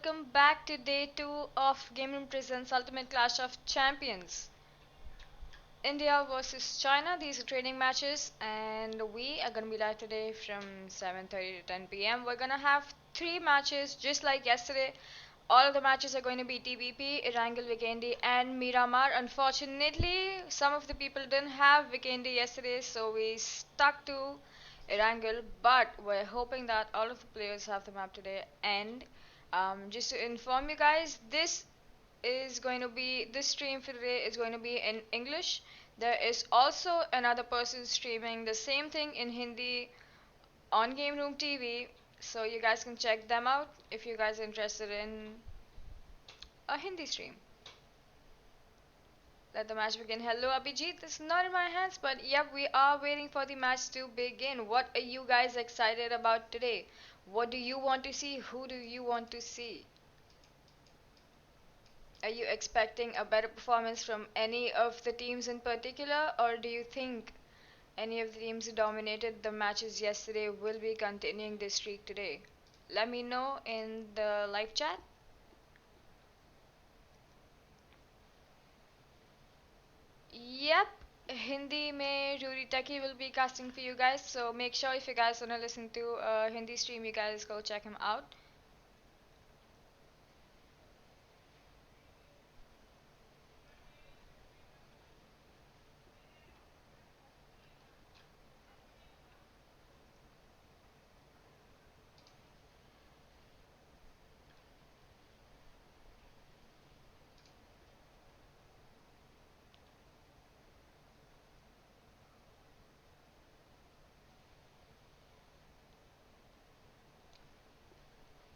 welcome back to day 2 of GAMEROOM Presents Ultimate Clash of Champions. India versus China, these are training matches, and we are gonna be live today from 7:30 to 10 p.m. We're gonna have 3 matches just like yesterday. All of the matches are going to be TVP, ERANGEL, VIKENDI, and MIRMAR. Unfortunately, some of the people didn't have VIKENDI yesterday, so we stuck to ERANGEL, but we're hoping that all of the players have the map today. And just to inform you guys, this stream for today is going to be in English. There is also another person streaming the same thing in Hindi on GameRoom TV, so you guys can check them out if you guys are interested in a Hindi stream. Let the match begin. Hello Abhijit, it's not in my hands, but yep, we are waiting for the match to begin. What are you guys excited about today? What do you want to see? Who do you want to see? Are you expecting a better performance from any of the teams in particular, or do you think any of the teams who dominated the matches yesterday will be continuing this streak today? Let me know in the live chat. Yep, Hindi mein Rudietechie will be casting for you guys, so make sure if you guys wanna listen to a Hindi stream, you guys go check him out.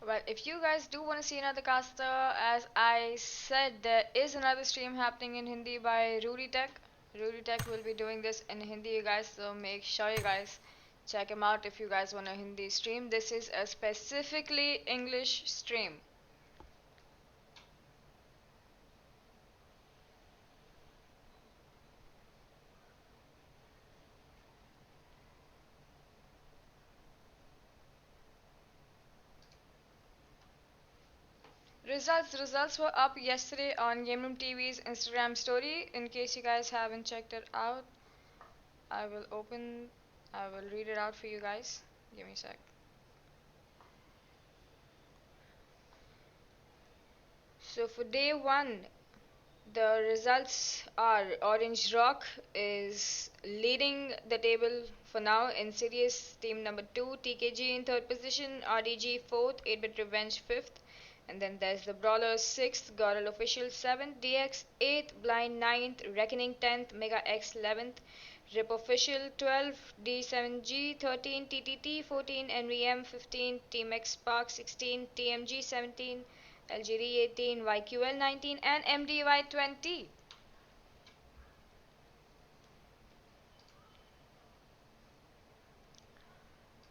Well, if you guys do want to see another caster, as I said, there is another stream happening in Hindi by Rudietech. Rudietech will be doing this in Hindi, you guys, so make sure you guys check him out if you guys want a Hindi stream. This is a specifically English stream. Results were up yesterday on GameRoom TV's Instagram story. In case you guys haven't checked it out, I will read it out for you guys. Give me a sec. So for day 1, the results are Orange Rock is leading the table for now. Insidious team number 2, TKG in 3rd position, RDG 4th, 8-Bit Revenge 5th. And then there's the Brawlers 6th, GODL Official 7th, DX 8th, Blind 9th, Reckoning 10th, megax 11th, Rip Official 12th, D7G 13, TTT 14, NVM 15, Team X Spark 16, TMG 17, LGD 18, YQL 19, and MDY 20.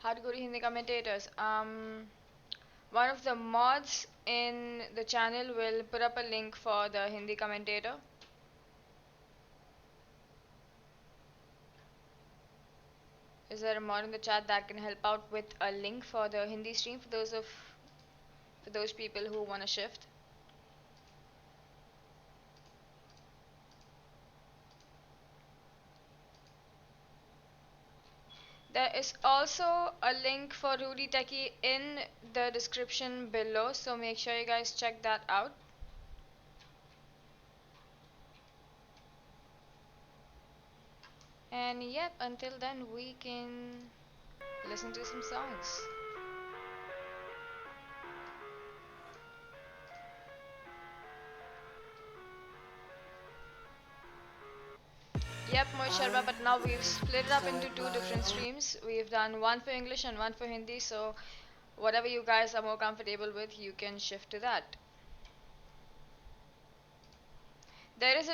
How to go to Hindi commentators? One of the mods in the channel will put up a link for the Hindi commentator. Is there a mod in the chat that can help out with a link for the Hindi stream for those people who want to shift? There is also a link for Rudietechie in the description below, so make sure you guys check that out. And yep, until then we can listen to some songs. Yep, Mohit Sharma, but now we've split it up into 2 different streams. We've done one for English and one for Hindi, so whatever you guys are more comfortable with, you can shift to that. There is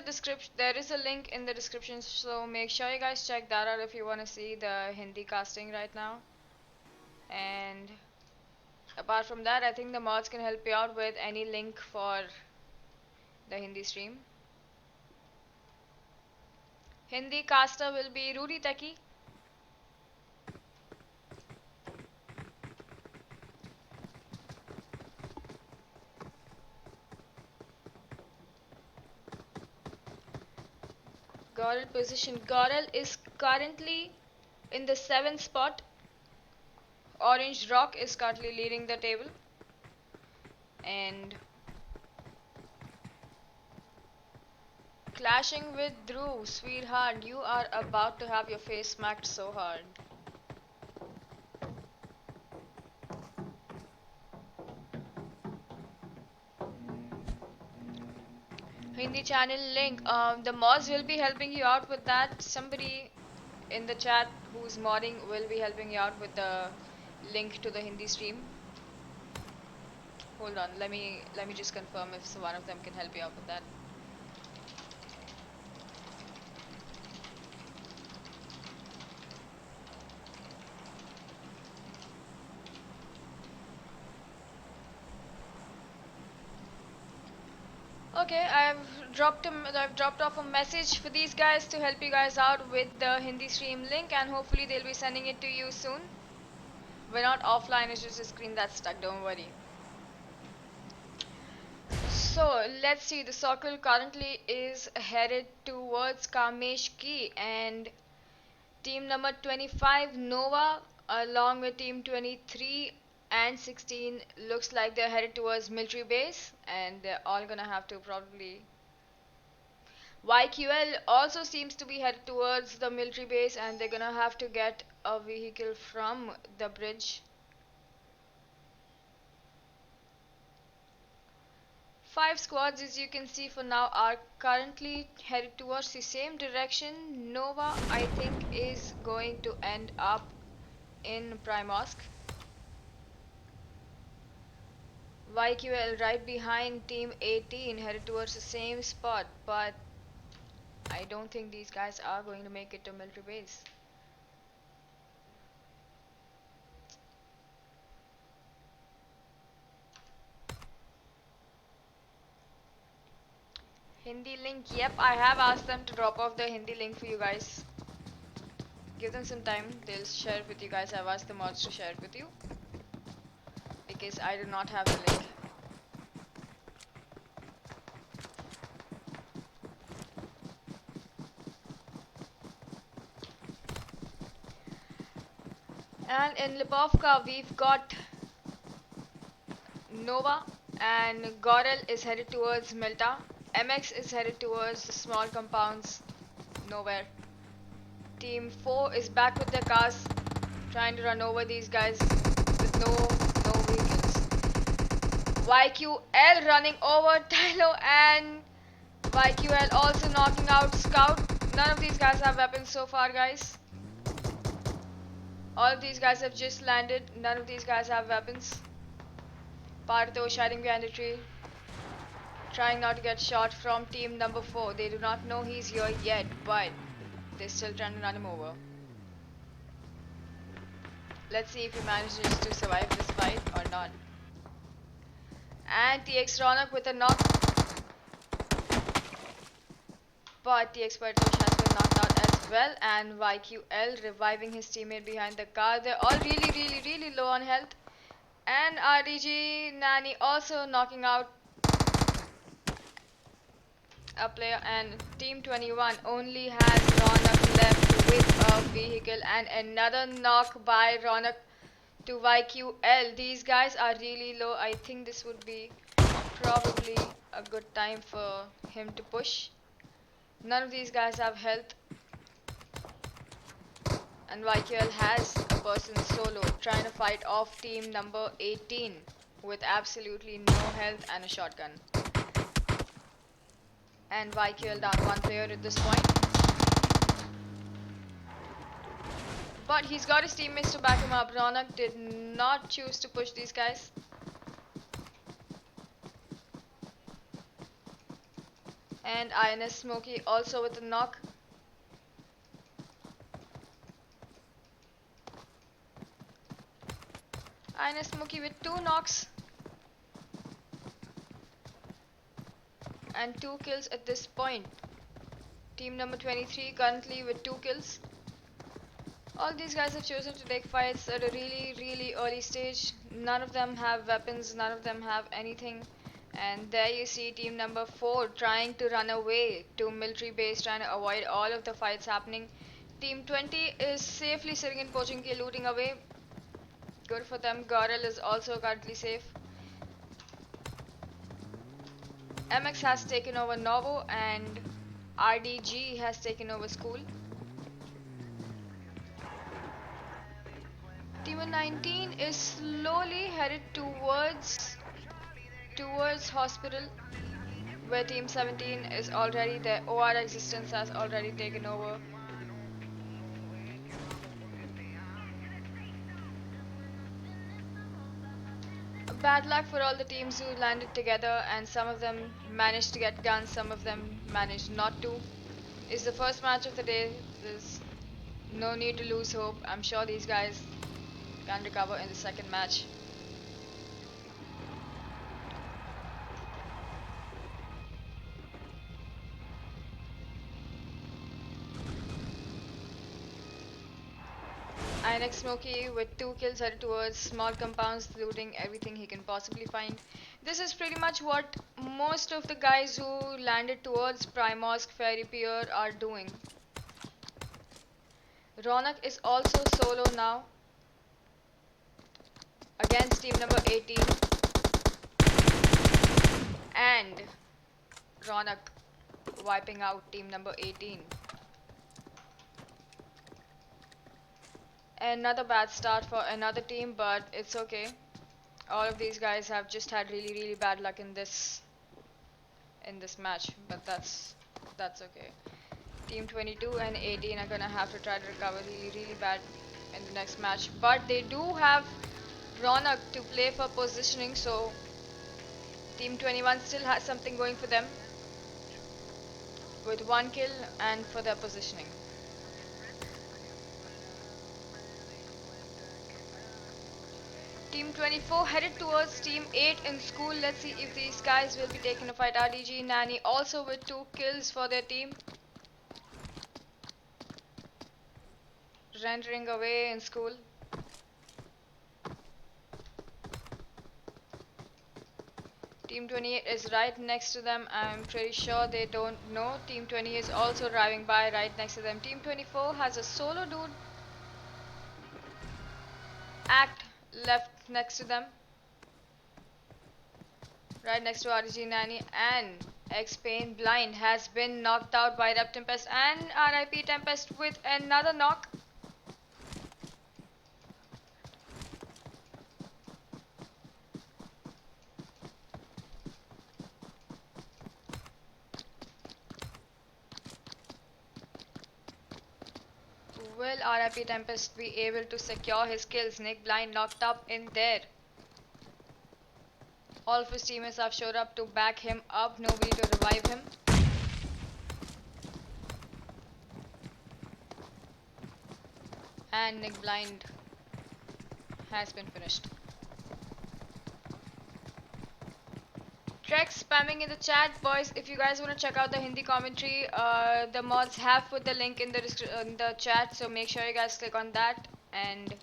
a link in the description, so make sure you guys check that out if you want to see the Hindi casting right now. And apart from that, I think the mods can help you out with any link for the Hindi stream. Hindi caster will be Rudietechie. GODL position. GODL is currently in the 7th spot. Orange Rock is currently leading the table. And clashing with Drew, sweetheart, you are about to have your face smacked so hard. Hindi channel link. The mods will be helping you out with that. Somebody in the chat who's modding will be helping you out with the link to the Hindi stream. Hold on, let me just confirm if one of them can help you out with that. Okay, I've dropped off a message for these guys to help you guys out with the Hindi stream link, and hopefully they'll be sending it to you soon. We're not offline, it's just a screen that's stuck, don't worry. So let's see, the circle currently is headed towards Kameshki, and team number 25 Nova along with team 23 and 16 looks like they're headed towards military base, and they're all gonna have to probably. YQL also seems to be headed towards the military base, and they're gonna have to get a vehicle from the bridge. 5 squads, as you can see for now, are currently headed towards the same direction. Nova, I think, is going to end up in Primosk. YQL right behind team 18 headed towards the same spot, but I don't think these guys are going to make it to military base. Hindi link, yep, I have asked them to drop off the Hindi link for you guys. Give them some time, they'll share it with you guys. I've asked the mods to share it with you because I do not have the link. And in Lipovka, we've got Nova, and GODL is headed towards Milta. MX is headed towards the small compounds nowhere. Team 4 is back with their cars, trying to run over these guys with no vehicles. YQL running over Tylo, and YQL also knocking out Scout. None of these guys have weapons so far, guys. All of these guys have just landed. None of these guys have weapons. Partho hiding behind a tree, trying not to get shot from team number 4. They do not know he's here yet, but they're still trying to run him over. Let's see if he manages to survive this fight or not. And TX Ronak with a knock, but TX Partho has been knocked out as well, and YQL reviving his teammate behind the car. They're all really low on health. And RDG Nani also knocking out a player, and team 21 only has Ronak left with a vehicle, and another knock by Ronak to YQL. These guys are really low. I think this would be probably a good time for him to push. None of these guys have health, and YQL has a person solo trying to fight off team number 18 with absolutely no health and a shotgun. And YQL down one player at this point, but he's got his teammates to back him up. Ronak did not choose to push these guys. And INS Smokey also with a knock. INS Smokey with 2 knocks and 2 kills at this point. Team number 23 currently with 2 kills. All these guys have chosen to take fights at a really early stage. None of them have weapons, none of them have anything. And there you see team number 4 trying to run away to military base, trying to avoid all of the fights happening. Team 20 is safely sitting in Pochinki, looting away. Good for them. GODL is also currently safe. MX has taken over Novo and RDG has taken over school. Team 19 is slowly headed towards hospital, where team 17 is already there. OR existence has already taken over. Bad luck for all the teams who landed together, and some of them managed to get guns, some of them managed not to. It's the first match of the day. There's no need to lose hope. I'm sure these guys can recover in the second match. INX Smokey with 2 kills headed towards small compounds, looting everything he can possibly find. This is pretty much what most of the guys who landed towards Primosk Fairy Pier are doing. Ronak is also solo now against team number 18, and Ronak wiping out team number 18. Another bad start for another team, but it's okay. All of these guys have just had really bad luck in this match, but that's okay. Team 22 and 18 are gonna have to try to recover really bad in the next match, but they do have Ronak to play for positioning, so team 21 still has something going for them with 1 kill and for their positioning. Team 24 headed towards Team 8 in school. Let's see if these guys will be taking a fight. RDG Nani also with 2 kills for their team. Rendering away in school. Team 28 is right next to them. I'm pretty sure they don't know. Team 20 is also driving by right next to them. Team 24 has a solo dude act left next to them. Right next to RG Nani, and X-Pain Blind has been knocked out by Rep Tempest, and RIP Tempest with another knock. Will RIP Tempest be able to secure his kills? Nick Blind knocked up in there. All of his teammates have showed up to back him up, nobody to revive him. And Nick Blind has been finished. Trek spamming in the chat, boys. If you guys want to check out the Hindi commentary, the mods have put the link in the chat, so make sure you guys click on that. And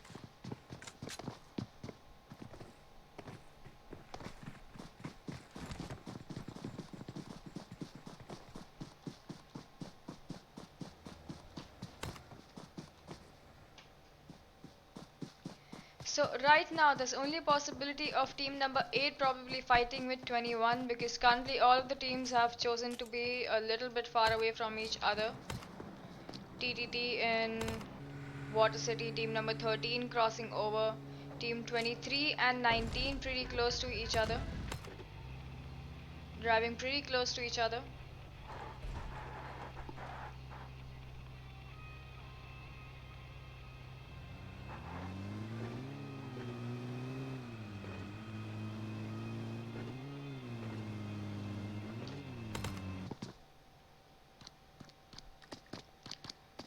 so right now there's only a possibility of team number 8 probably fighting with 21, because currently all of the teams have chosen to be a little bit far away from each other. TTT in Water City, team number 13 crossing over. Team 23 and 19 pretty close to each other. Driving pretty close to each other.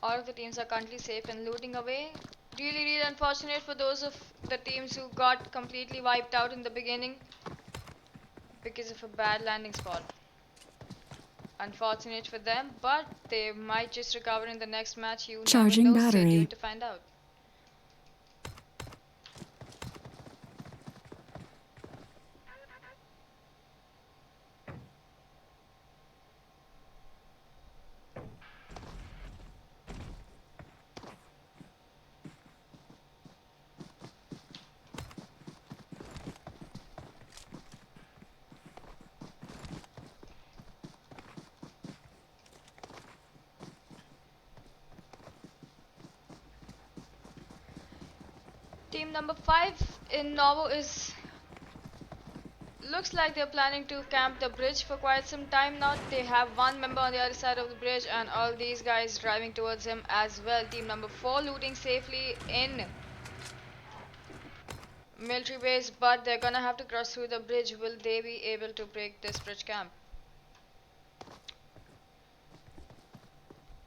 All of the teams are currently safe and looting away. Really unfortunate for those of the teams who got completely wiped out in the beginning because of a bad landing spot. Unfortunate for them, but they might just recover in the next match. You Charging never know. battery. Stay tuned to find out. Team number 5 in Novo is looks like they're planning to camp the bridge for quite some time now. They have one member on the other side of the bridge and all these guys driving towards him as well. Team number 4 looting safely in military base, but they're gonna have to cross through the bridge. Will they be able to break this bridge camp?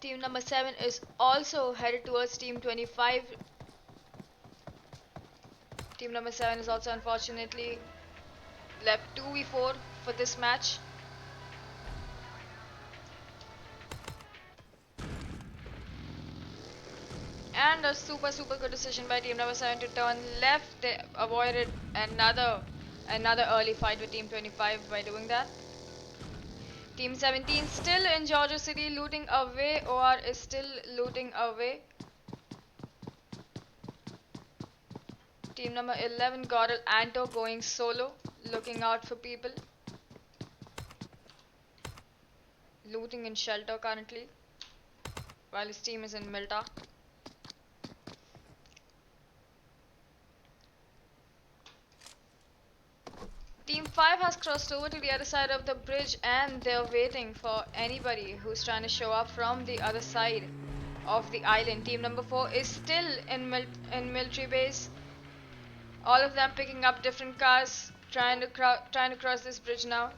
Team number 7 is also headed towards team 25. Team number 7 is also unfortunately left 2v4 for this match. And a super good decision by team number 7 to turn left. They avoided another early fight with team 25 by doing that. Team 17 still in Georgia City looting away. OR is still looting away. Team number 11 GODL Anto going solo, looking out for people. Looting in shelter currently, while his team is in Milta. Team 5 has crossed over to the other side of the bridge and they're waiting for anybody who's trying to show up from the other side of the island. Team number 4 is still in military base. All of them picking up different cars, trying to cross this bridge now.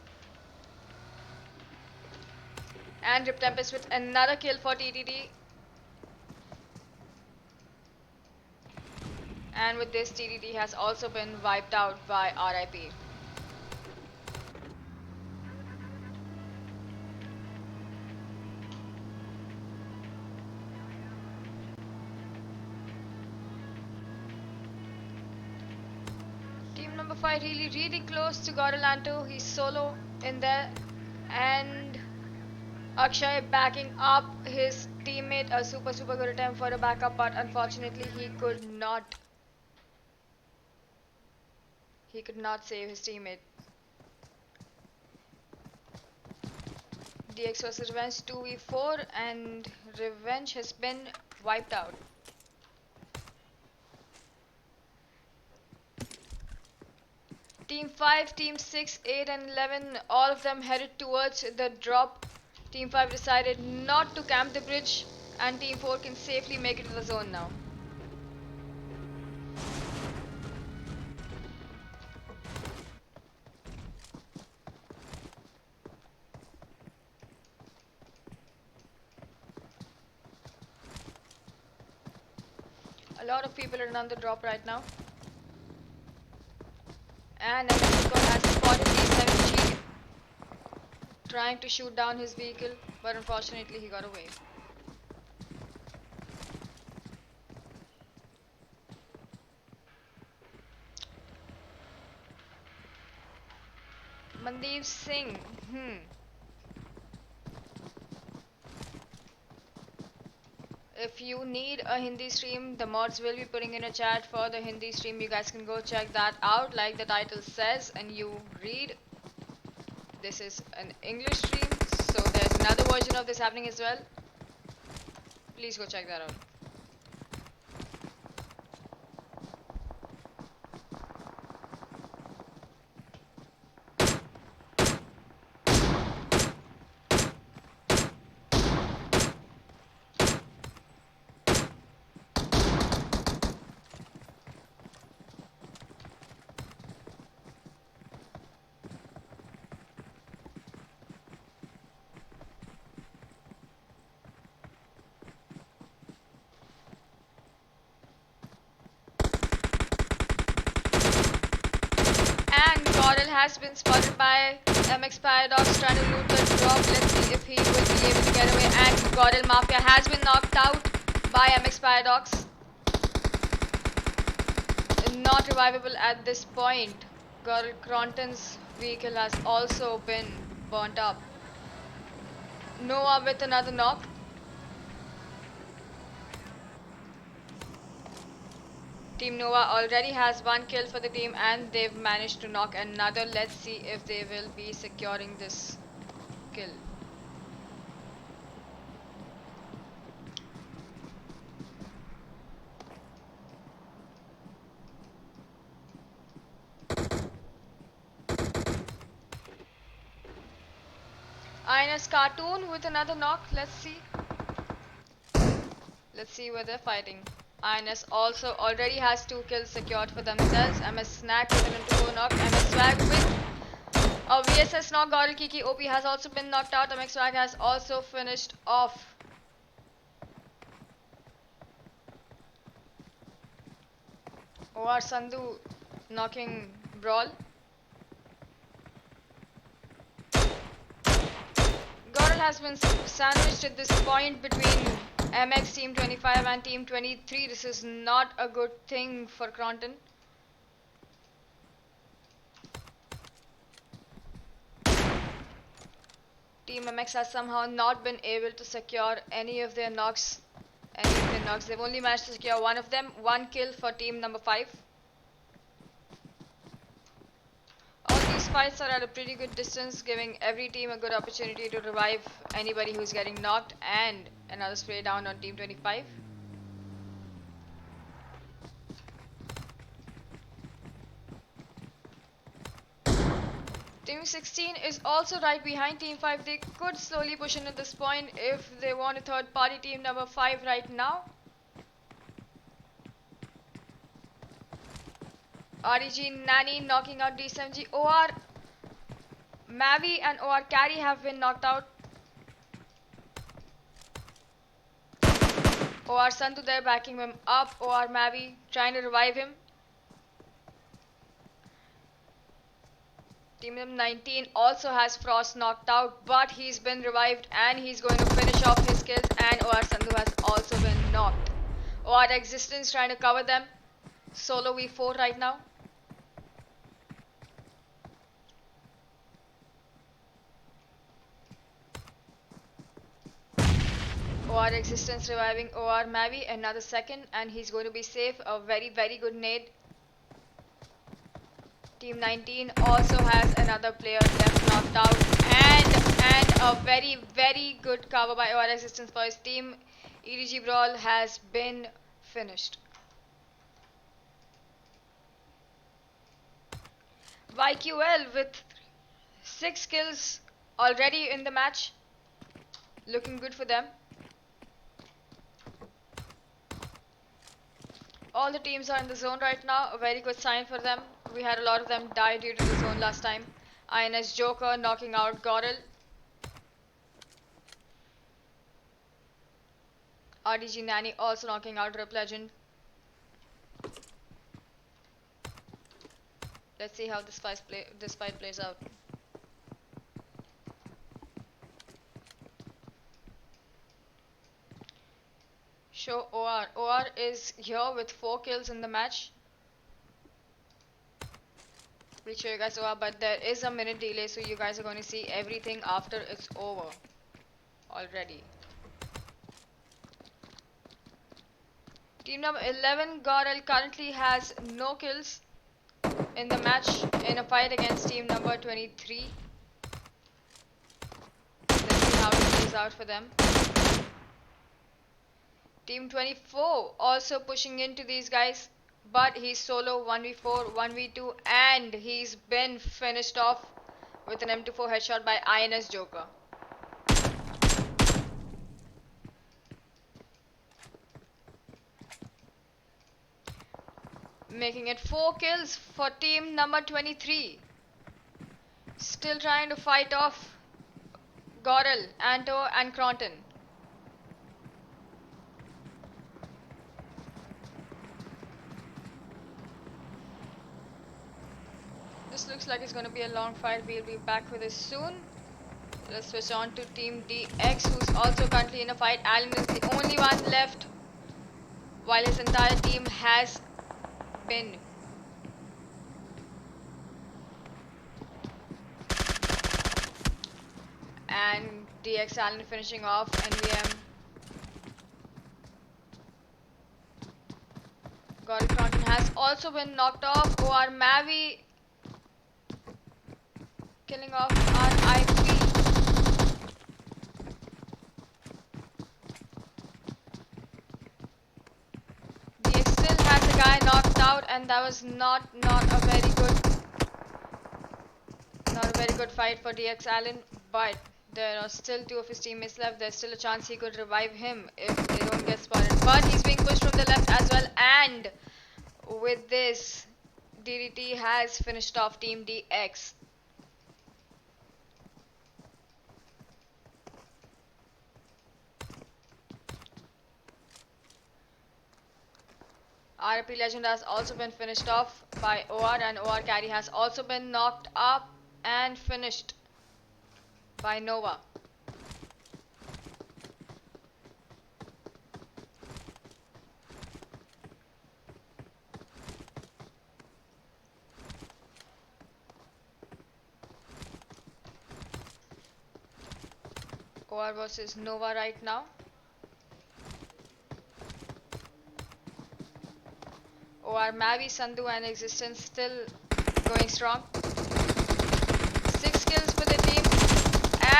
And Rip Tempest with another kill for TTT. And with this, TTT has also been wiped out by RIP. Team number 5 really close to GODL. He's solo in there. And Akshay backing up his teammate. A super good attempt for a backup, but unfortunately he could not save his teammate. DX vs Revenge 2v4 and Revenge has been wiped out. Team 5, Team 6, 8 and 11, all of them headed towards the drop. Team 5 decided not to camp the bridge and Team 4 can safely make it to the zone now. A lot of people are on the drop right now. And Mexico has spotted the 7G trying to shoot down his vehicle, but unfortunately he got away. Mandeep Singh. If you need a Hindi stream, the mods will be putting in a chat for the Hindi stream. You guys can go check that out like the title says and you read. This is an English stream, so there's another version of this happening as well. Please go check that out. GODL has been spotted by MX Paradox trying to loot the drop. Let's see if he will be able to get away. And GODL Mafia has been knocked out by MX Paradox. Not revivable at this point. Kronten's vehicle has also been burnt up. Noah with another knock. Team Nova already has one kill for the team and they've managed to knock another. Let's see if they will be securing this kill. INS Cartoon with another knock. Let's see. Let's see where they're fighting. INS also already has 2 kills secured for themselves. MS Snack with an M2 knock. MS Swag with a VSS knock. GODL Kiki OP has also been knocked out. MX Swag has also finished off. OR Sandhu knocking Brawl. GODL has been sandwiched at this point between MX Team 25 and Team 23. This is not a good thing for Kronten. Team MX has somehow not been able to secure any of their knocks. They've only managed to secure one of them. 1 kill for team number 5. All these fights are at a pretty good distance, giving every team a good opportunity to revive anybody who's getting knocked, and another spray down on team 25. Team 16 is also right behind Team 5. They could slowly push in at this point if they want a third party. Team number 5 right now. REG Nani knocking out DSMG. OR Mavi and OR Carry have been knocked out. OR Sandhu there backing him up. OR Mavi trying to revive him. Team 19 also has Frost knocked out, but he's been revived and he's going to finish off his kills, and OR Sandhu has also been knocked. OR Existence trying to cover them. Solo V4 right now. OR Existence reviving OR Mavi, another second, and he's going to be safe. A very, very good nade. Team 19 also has another player left knocked out, and a very, very good cover by OR Existence for his team. ERG Brawl has been finished. YQL with 6 kills already in the match. Looking good for them. All the teams are in the zone right now. A very good sign for them. We had a lot of them die due to the zone last time. INS Joker knocking out GODL. RDG Nani also knocking out Rip Legend. Let's see how this fight plays out. Show OR. OR is here with 4 kills in the match. We'll show you guys OR, but there is a minute delay, so you guys are going to see everything after it's over already. Team number 11, GODL, currently has no kills in the match in a fight against team number 23. Let's see how it plays out for them. Team 24 also pushing into these guys, but he's solo 1v4, 1v2, and he's been finished off with an M24 headshot by INS Joker. Making it 4 kills for team number 23. Still trying to fight off GODL, Anto and Kronten. This looks like it's going to be a long fight. We'll be back with this soon. Let's switch on to Team DX, who's also currently in a fight. Alan is the only one left, while his entire team has been. And DX Alan finishing off NVM. GODL Kronten has also been knocked off. OR Mavi killing off RIP. DX still has a guy knocked out, and that was not a very good fight for DX Allen, but There are still two of his teammates left. There's still a chance he could revive him if they don't get spotted. But he's being pushed from the left as well. And with this, DDT has finished off Team DX. RP Legend has also been finished off by OR, and OR Carry has also been knocked up and finished by Nova. OR versus Nova right now. OR Mavi, Sandhu and Existence still going strong. 6 kills for the team.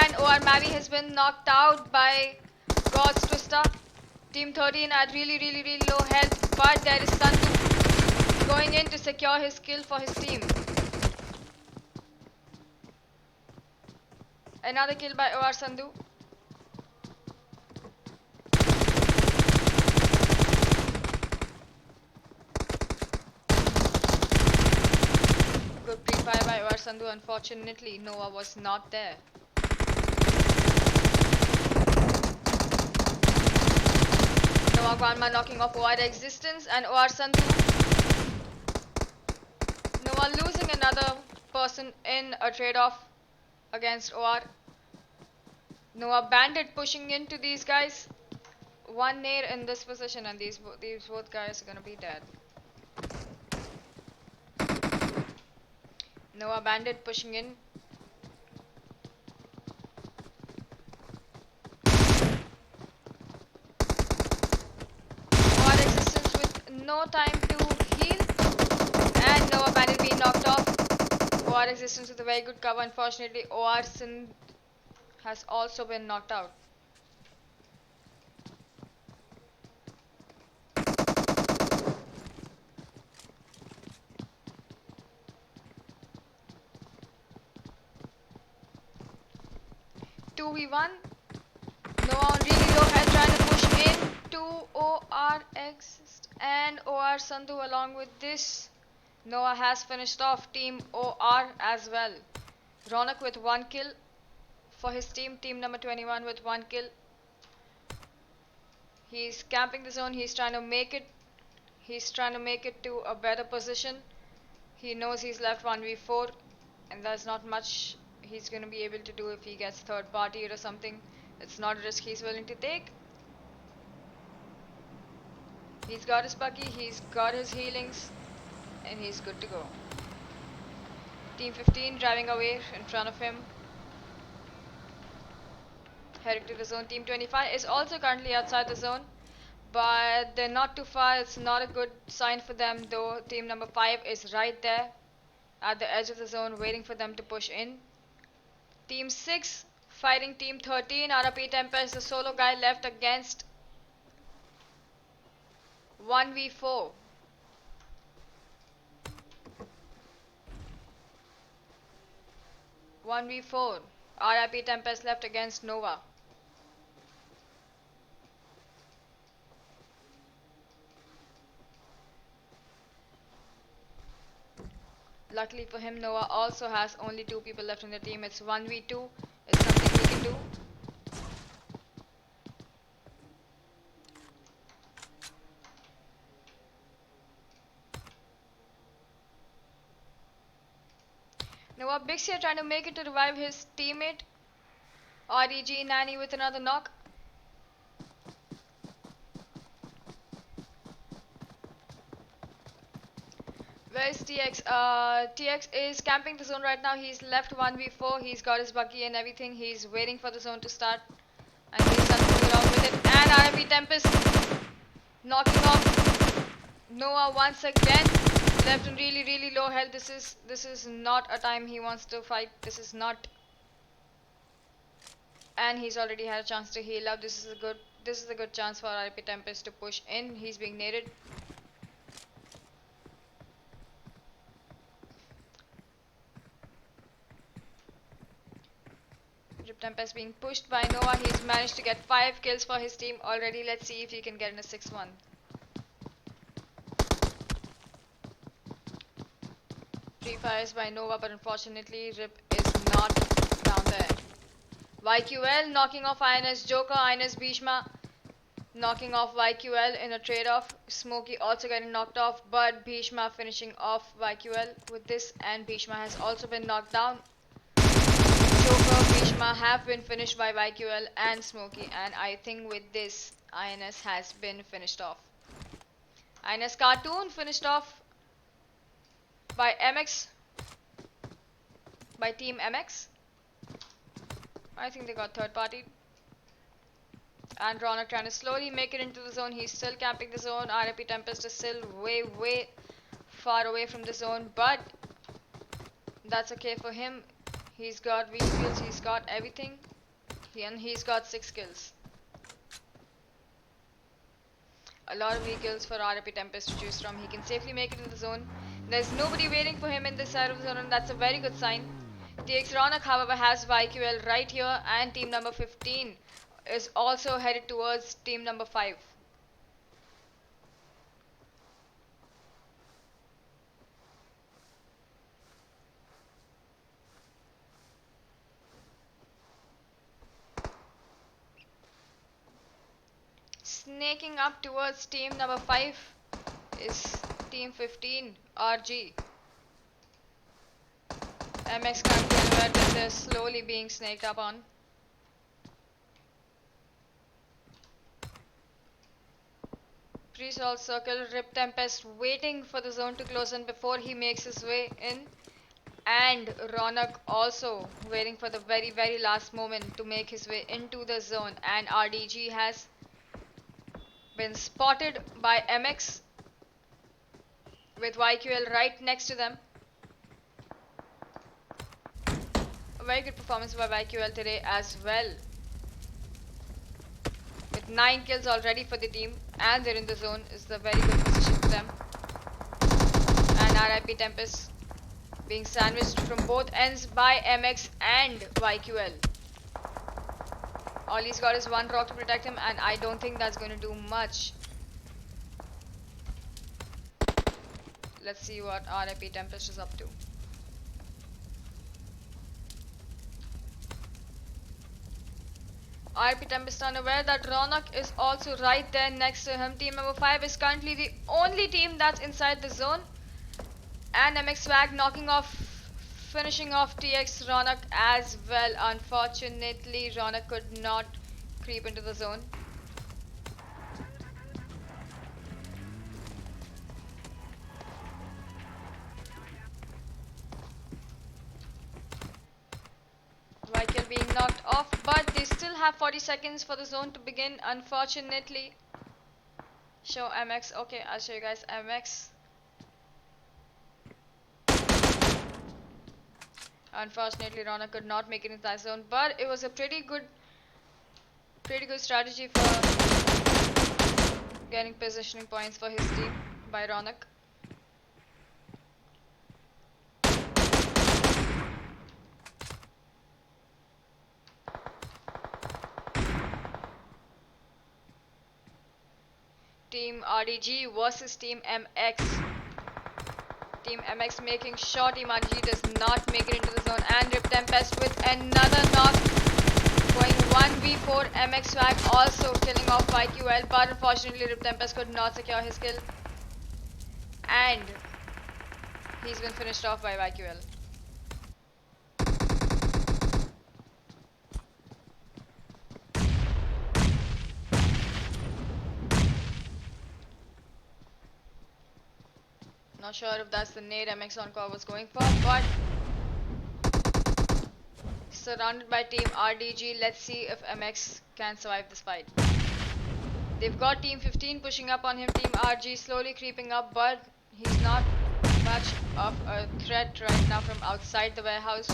And OR Mavi has been knocked out by God's Twister. Team 13 at really low health. But there is Sandhu going in to secure his kill for his team. Another kill by OR Sandhu. Good pre-fire by OR Sandhu. Unfortunately, Nova was not there. Nova Kwanma knocking off OR Existence and OR Sandhu. Nova losing another person in a trade-off against OR. Nova Bandit pushing into these guys. One nade in this position and these both guys are gonna be dead. Nova Bandit pushing in. OR Existence with no time to heal. And Nova Bandit being knocked off. OR Existence with a very good cover. Unfortunately, OR Sin has also been knocked out. We1. Nova on really low health trying to push in to OR Exist and OR Sandhu. Along with this, Nova has finished off Team OR as well. Ronak with 1 kill for his team. Team number 21 with 1 kill. He's camping the zone. He's trying to make it. He's trying to make it to a better position. He knows he's left 1v4 and there's not much he's going to be able to do if he gets third party or something. It's not a risk he's willing to take. He's got his Bucky, he's got his healings, and he's good to go. Team 15 driving away in front of him. Heading to the zone. Team 25 is also currently outside the zone, but they're not too far. It's not a good sign for them though. Team number 5 is right there at the edge of the zone waiting for them to push in. Team 6 fighting Team 13. RP Tempest, the solo guy left against 1v4. RIP Tempest left against Nova. Luckily for him, Nova also has only 2 people left in the team. It's 1v2. It's something he can do. Nova Bix here trying to make it to revive his teammate. REG Nani with another knock. Where's TX? TX is camping the zone right now. He's left 1v4. He's got his Bucky and everything. He's waiting for the zone to start. And he's done pretty well with it. And RMP Tempest knocking off Noah once again. Left in really low health. This is not a time he wants to fight. This is not. And he's already had a chance to heal up. This is a good chance for RP Tempest to push in. He's being naded. Rip Tempest being pushed by Nova. He's managed to get 5 kills for his team already. Let's see if he can get in a 6-1. Pre-fires by Nova, but unfortunately Rip is not down there. YQL knocking off INS Joker, INS Bhishma knocking off YQL in a trade-off. Smokey also getting knocked off, but Bhishma finishing off YQL with this, and Bhishma has also been knocked down. Joker, Bhishma have been finished by YQL and Smokey, and I think with this, INS has been finished off. INS Cartoon finished off by MX, by Team MX. I think they got third party. And Ronak trying to slowly make it into the zone. He's still camping the zone. RIP Tempest is still way far away from the zone, but that's okay for him. He's got vehicles, he's got everything, and he's got 6 kills. A lot of vehicles for RIP Tempest to choose from. He can safely make it in the zone. There's nobody waiting for him in this side of the zone, and that's a very good sign. TX Ronak, however, has YQL right here, and team number 15 is also headed towards team number 5. Snaking up towards team number 5 is team 15 RG. MX can't get anywhere, but they're slowly being snaked up on. Pre-sol circle, Rip Tempest waiting for the zone to close in before he makes his way in. And Ronak also waiting for the very last moment to make his way into the zone. And RDG has been spotted by MX with YQL right next to them. A very good performance by YQL today as well. With 9 kills already for the team, and they're in the zone, is the very good position for them. And RIP Tempest being sandwiched from both ends by MX and YQL. All he's got is 1 rock to protect him, and I don't think that's going to do much. Let's see what RIP Tempest is up to. RP Tempest unaware that Ronak is also right there next to him. Team number 5 is currently the only team that's inside the zone. And MX Swag knocking off, finishing off TX Ronak as well. Unfortunately, Ronak could not creep into the zone. YKL being knocked off, but they still have 40 seconds for the zone to begin, unfortunately. Show MX. Okay, I'll show you guys MX. Unfortunately, Rana could not make it into that zone, but it was a pretty good strategy for getting positioning points for his team by Ronak. Team RDG versus Team MX. Team MX making sure Team RDG does not make it into the zone, and Rip Tempest with another knock, going 1v4. MX Swag also killing off YQL, but unfortunately Rip Tempest could not secure his kill, and he's been finished off by YQL. Not sure if that's the nade MX Encore was going for, but surrounded by Team RDG. Let's see if MX can survive this fight. They've got Team 15 pushing up on him. Team RG slowly creeping up, but he's not much of a threat right now from outside the warehouse.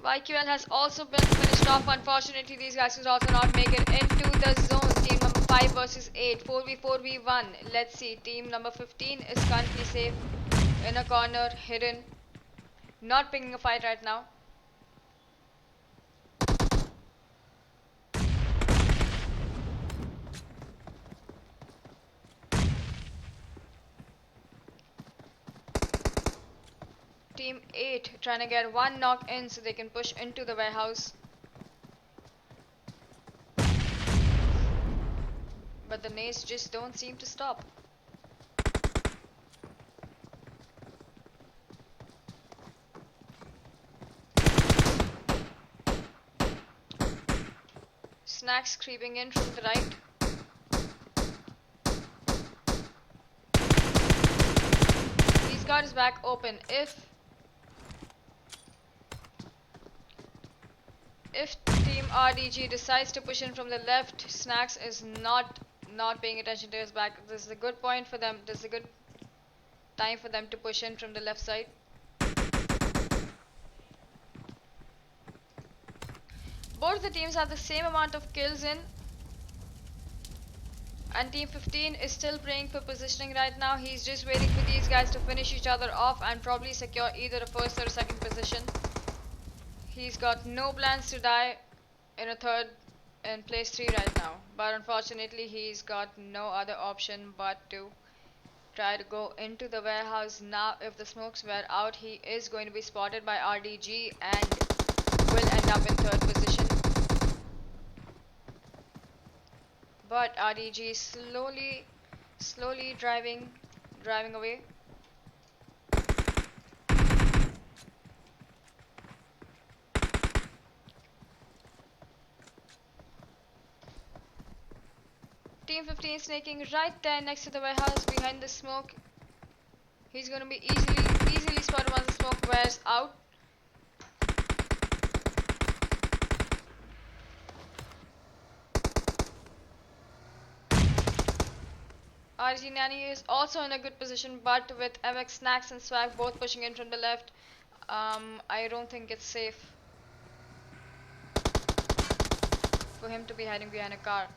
YQL has also been finished off. Unfortunately, these guys could also not make it into the zone. Team number 5 versus 8, 4v1. Let's see. Team number 15 is currently safe in a corner, hidden, not picking a fight right now. Team 8 trying to get one knock in so they can push into the warehouse. But the nades just don't seem to stop. Snacks creeping in from the right. He's got his back open. If Team RDG decides to push in from the left, Snacks is not paying attention to his back. This is a good point for them. This is a good time for them to push in from the left side. Both the teams have the same amount of kills in, and Team 15 is still praying for positioning right now. He's just waiting for these guys to finish each other off and probably secure either a first or a second position. He's got no plans to die in a third in place 3 right now, but unfortunately he's got no other option but to try to go into the warehouse now. If the smokes were out, he is going to be spotted by RDG and will end up in third position. But RDG is slowly driving away. Team 15 snaking right there next to the warehouse behind the smoke. He's gonna be easily spotted once the smoke wears out. RG Nanny is also in a good position, but with MX Snacks and Swag both pushing in from the left, I don't think it's safe for him to be hiding behind a car.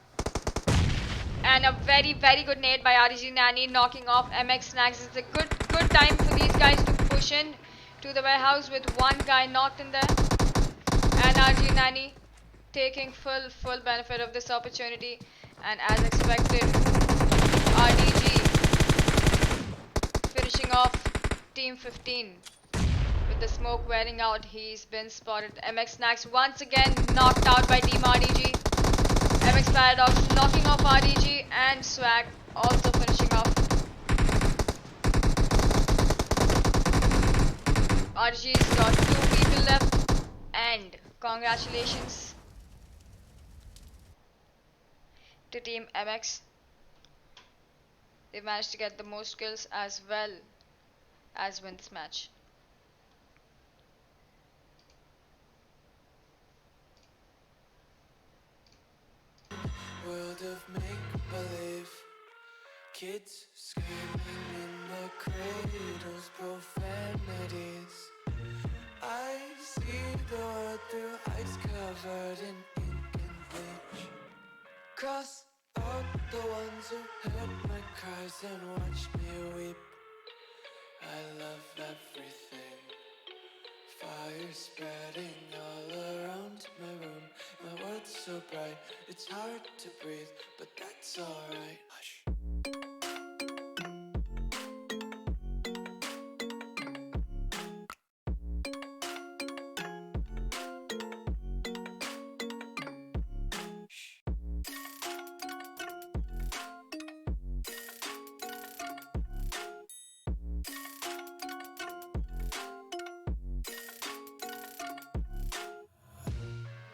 And a very good nade by RG Nanny knocking off MX Snacks. It's a good time for these guys to push in to the warehouse with one guy knocked in there. And RG Nanny taking full benefit of this opportunity, and as expected, RDG finishing off Team 15 with the smoke wearing out. He's been spotted. MX Snacks once again knocked out by Team RDG. MX Paradox knocking off RDG, and Swag also finishing off. RDG's got 2 people left, and congratulations to Team MX. They managed to get the most kills as well as win this match. World of make-believe, kids screaming in the cradles, profanities. I see the world through ice covered in ink and bleach. Cross out the ones who heard my cries and watched me weep. I love everything. Fire spreading all around my room. My world's so bright, it's hard to breathe, but that's alright. Hush.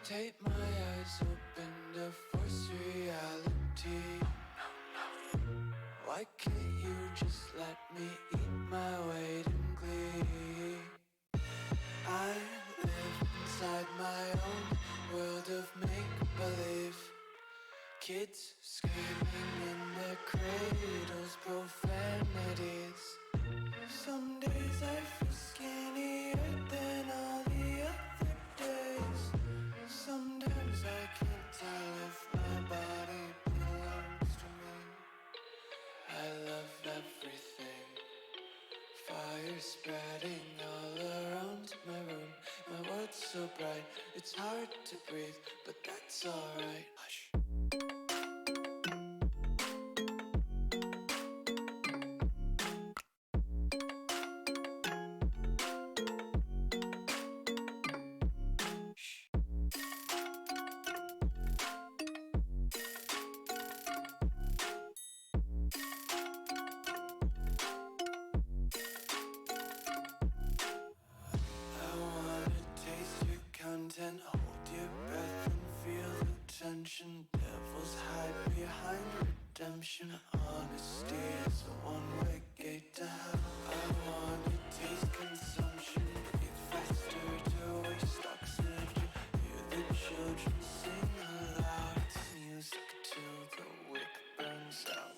Take my eyes open to force reality. Why can't you just let me eat my weight in glee? I live inside my own world of make-believe. Kids screaming in their cradles, profanities. Some days I feel skinnier than all the other days. Sometimes I can't tell if my body belongs everything. Fire spreading all around my room. My world's so bright, it's hard to breathe, but that's alright. Hush. Hold your breath and feel the tension. Devils hide behind redemption. Honesty is a one-way gate to hell. I wanna taste consumption. Breathe faster to waste oxygen. Hear the children sing aloud. It's music till the wick burns out.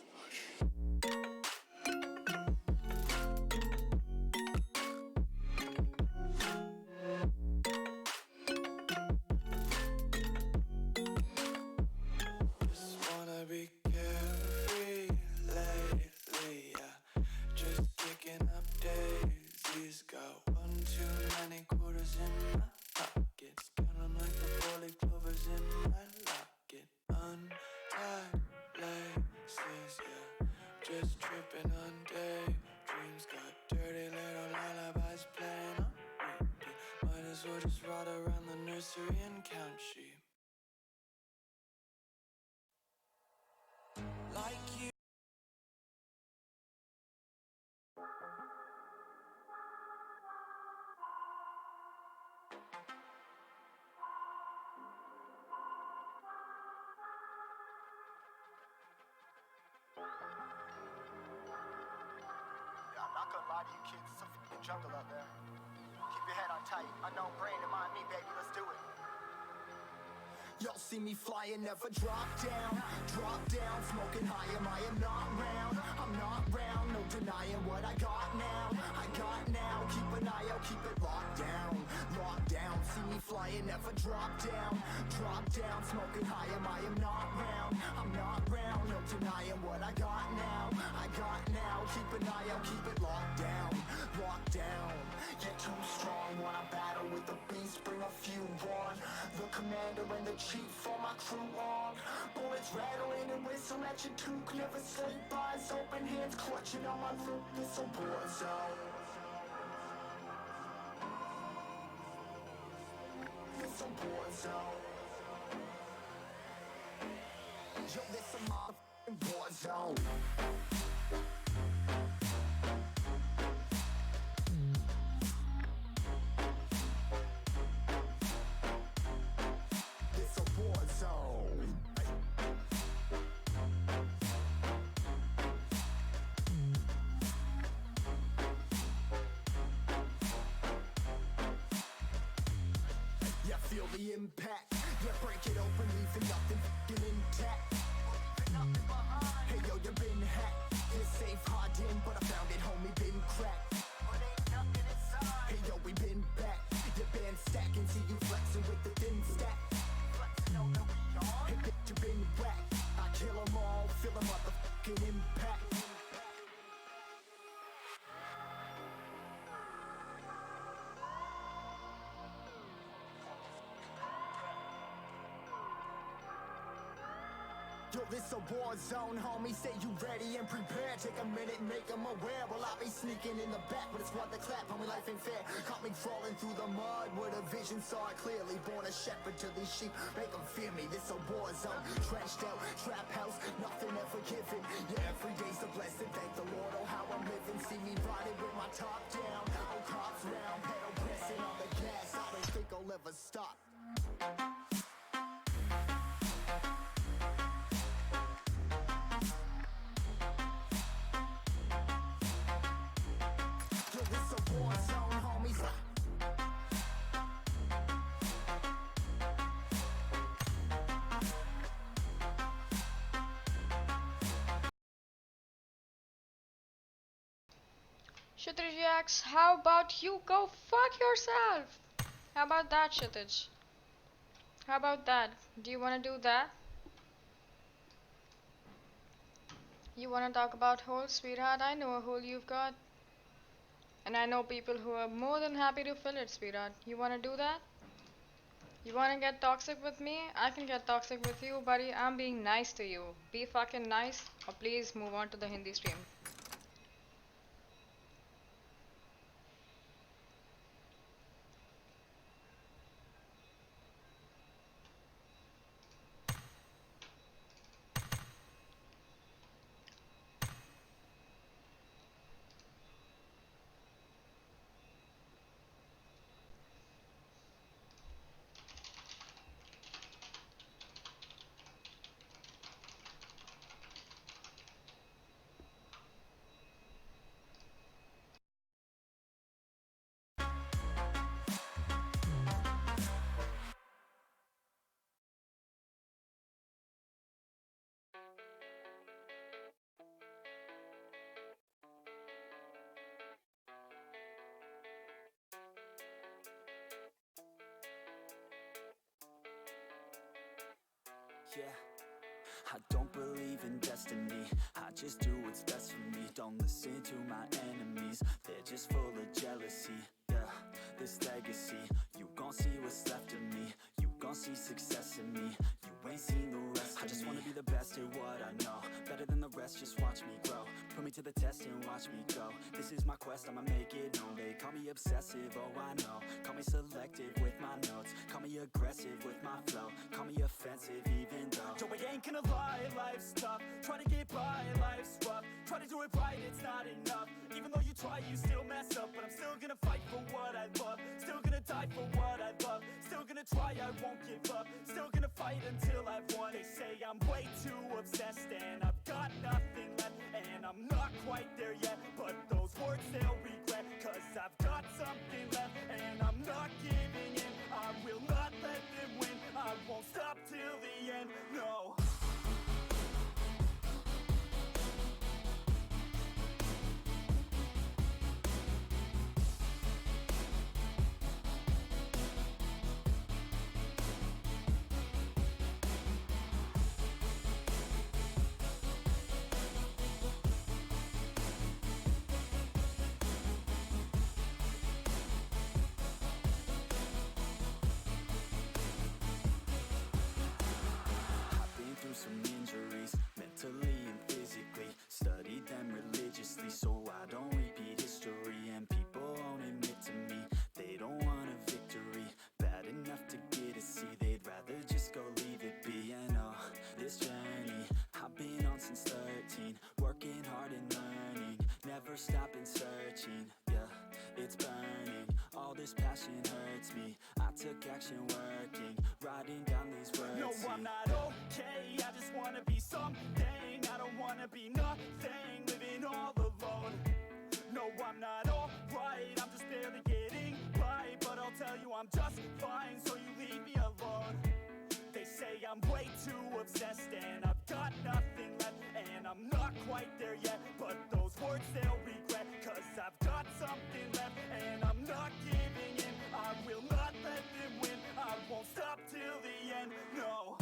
Just tripping on daydreams. Got dirty little lullabies playing on repeat. Might as well just ride around the nursery and count sheep. Like you. I'm not gonna lie to you kids, it's a f***ing jungle out there. Keep your head on tight, unknown brain and mind me, baby, let's do it. Y'all see me flying, never drop down, smoking high, I am not round, I'm not round, no denying what I got now, keep an eye out, keep it locked down, see me flying, never drop down, smoking high, I am not round, I'm not round, no denying what I got now, keep an eye out, keep it locked down, you're too strong, wanna battle with the beast, bring a few on, the commander and the chief for my crew on, bullets rattling and whistle at your toque, never sleep, eyes open, hands clutching on my loop, it's a war zone. It's a war zone. Yo, this a motherfucking war zone. It's a war zone. Yeah, feel the impact. Yeah, break it open, leaving nothing f***ing intact. Hey yo, you been hacked. You're safe, hard in, but I found it, homie, been cracked. Hey yo, we been back. Your band stacking, see you flexing with the thin stack. Hey bitch, you been whacked. I kill 'em all, feel a motherfucking impact. Yo, this a war zone, homie, say you ready and prepared. Take a minute, make them aware. Well, I be sneaking in the back, but it's what the clap, homie, life ain't fair. Caught me crawling through the mud with a vision, saw it clearly. Born a shepherd to these sheep, make them fear me. This a war zone, trenched out, trap house, nothing ever given. Yeah, every day's a blessing, thank the Lord, oh how I'm living. See me riding with my top down, oh cops round, pedal pressing on the gas. I don't think I'll ever stop. Yo, this a war zone, homies. Kshitij asks, how about you go fuck yourself? How about that, Kshitij? How about that? Do you want to do that? You wanna talk about holes, sweetheart? I know a hole you've got. And I know people who are more than happy to fill it, sweetheart. You wanna do that? You wanna get toxic with me? I can get toxic with you, buddy. I'm being nice to you. Be fucking nice, or please move on to the Hindi stream. Yeah, I don't believe in destiny, I just do what's best for me. Don't listen to my enemies, they're just full of jealousy. Yeah, this legacy, you gon' see what's left of me. You gon' see success in me, you ain't seen the rest of me. I just wanna be the best at what I know, better than the rest, just watch me grow. Put me to the test and watch me go. This is my quest, I'ma make it known. They call me obsessive, oh I know. Call me selective with my notes, call me aggressive with my flow. Call me offensive even though Joe, I ain't gonna lie, life's tough. Try to get by, life's rough. Try to do it right, it's not enough. Even though you try, you still mess up. But I'm still gonna fight for what I love. Still gonna die for what I love. Still gonna try, I won't give up. Still gonna fight until I've won. They say I'm way too obsessed and I've got nothing left. And I'm not quite there yet, but those words they'll regret. Cause I've got something left and I'm not giving in. I will not let them win, I won't stop till the end, no. Some injuries, mentally and physically. Studied them religiously so I don't repeat history. And people won't admit to me they don't want a victory. Bad enough to get a C, they'd rather just go leave it be. And oh, this journey I've been on since 13. Working hard and learning, never stopping searching. Yeah, it's burning, all this passion hurts me. I took action working, writing down these words. No, I'm not okay, I just wanna be something. I don't wanna be nothing, living all alone. No, I'm not alright, I'm just barely getting by. But I'll tell you I'm just fine, so you leave me alone. They say I'm way too obsessed and I've got nothing left. And I'm not quite there yet, but those words they'll regret. Cause I've got something left and I'm not giving in. I will not let them win, I won't stop till the end, no.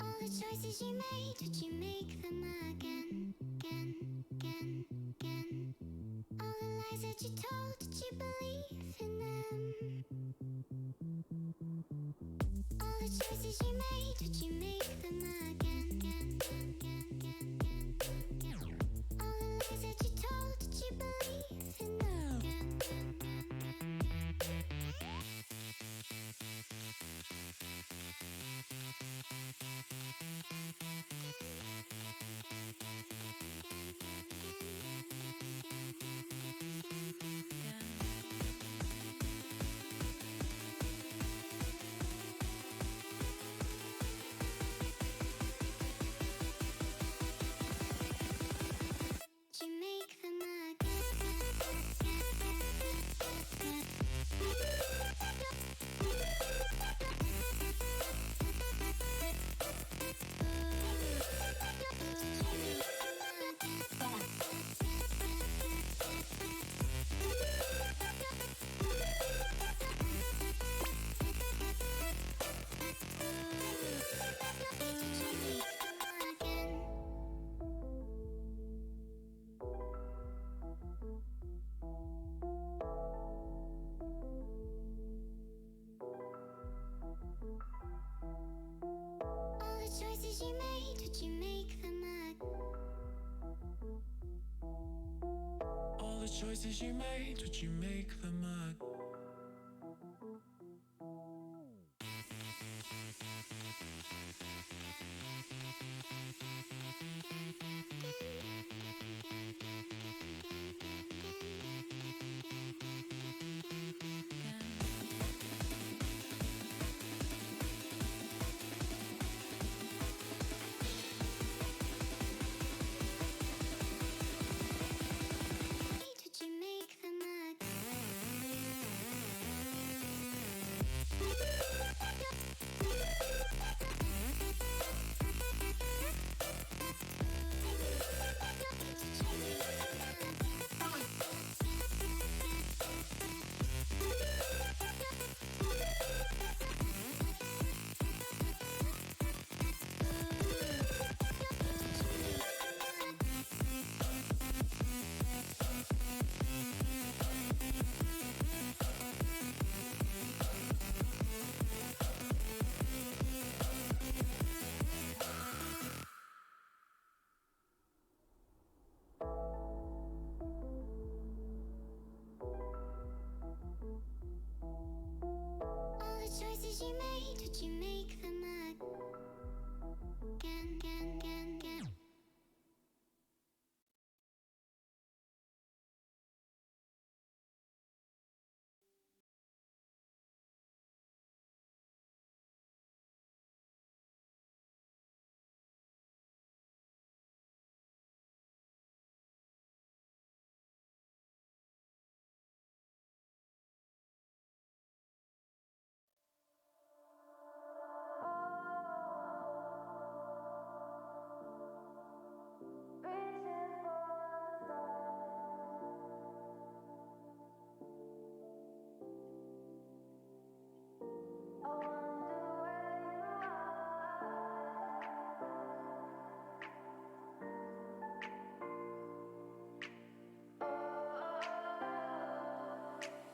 All the choices you made, did you make them again, again, again, again? All the lies that you told, did you believe in them? All the choices you made, did you make them again, again, again, again, again? All the lies that you told, did you believe in them? Again, again, again, again. the choices you made, would you make them again? Did you make them all the choices you made, did you make them again?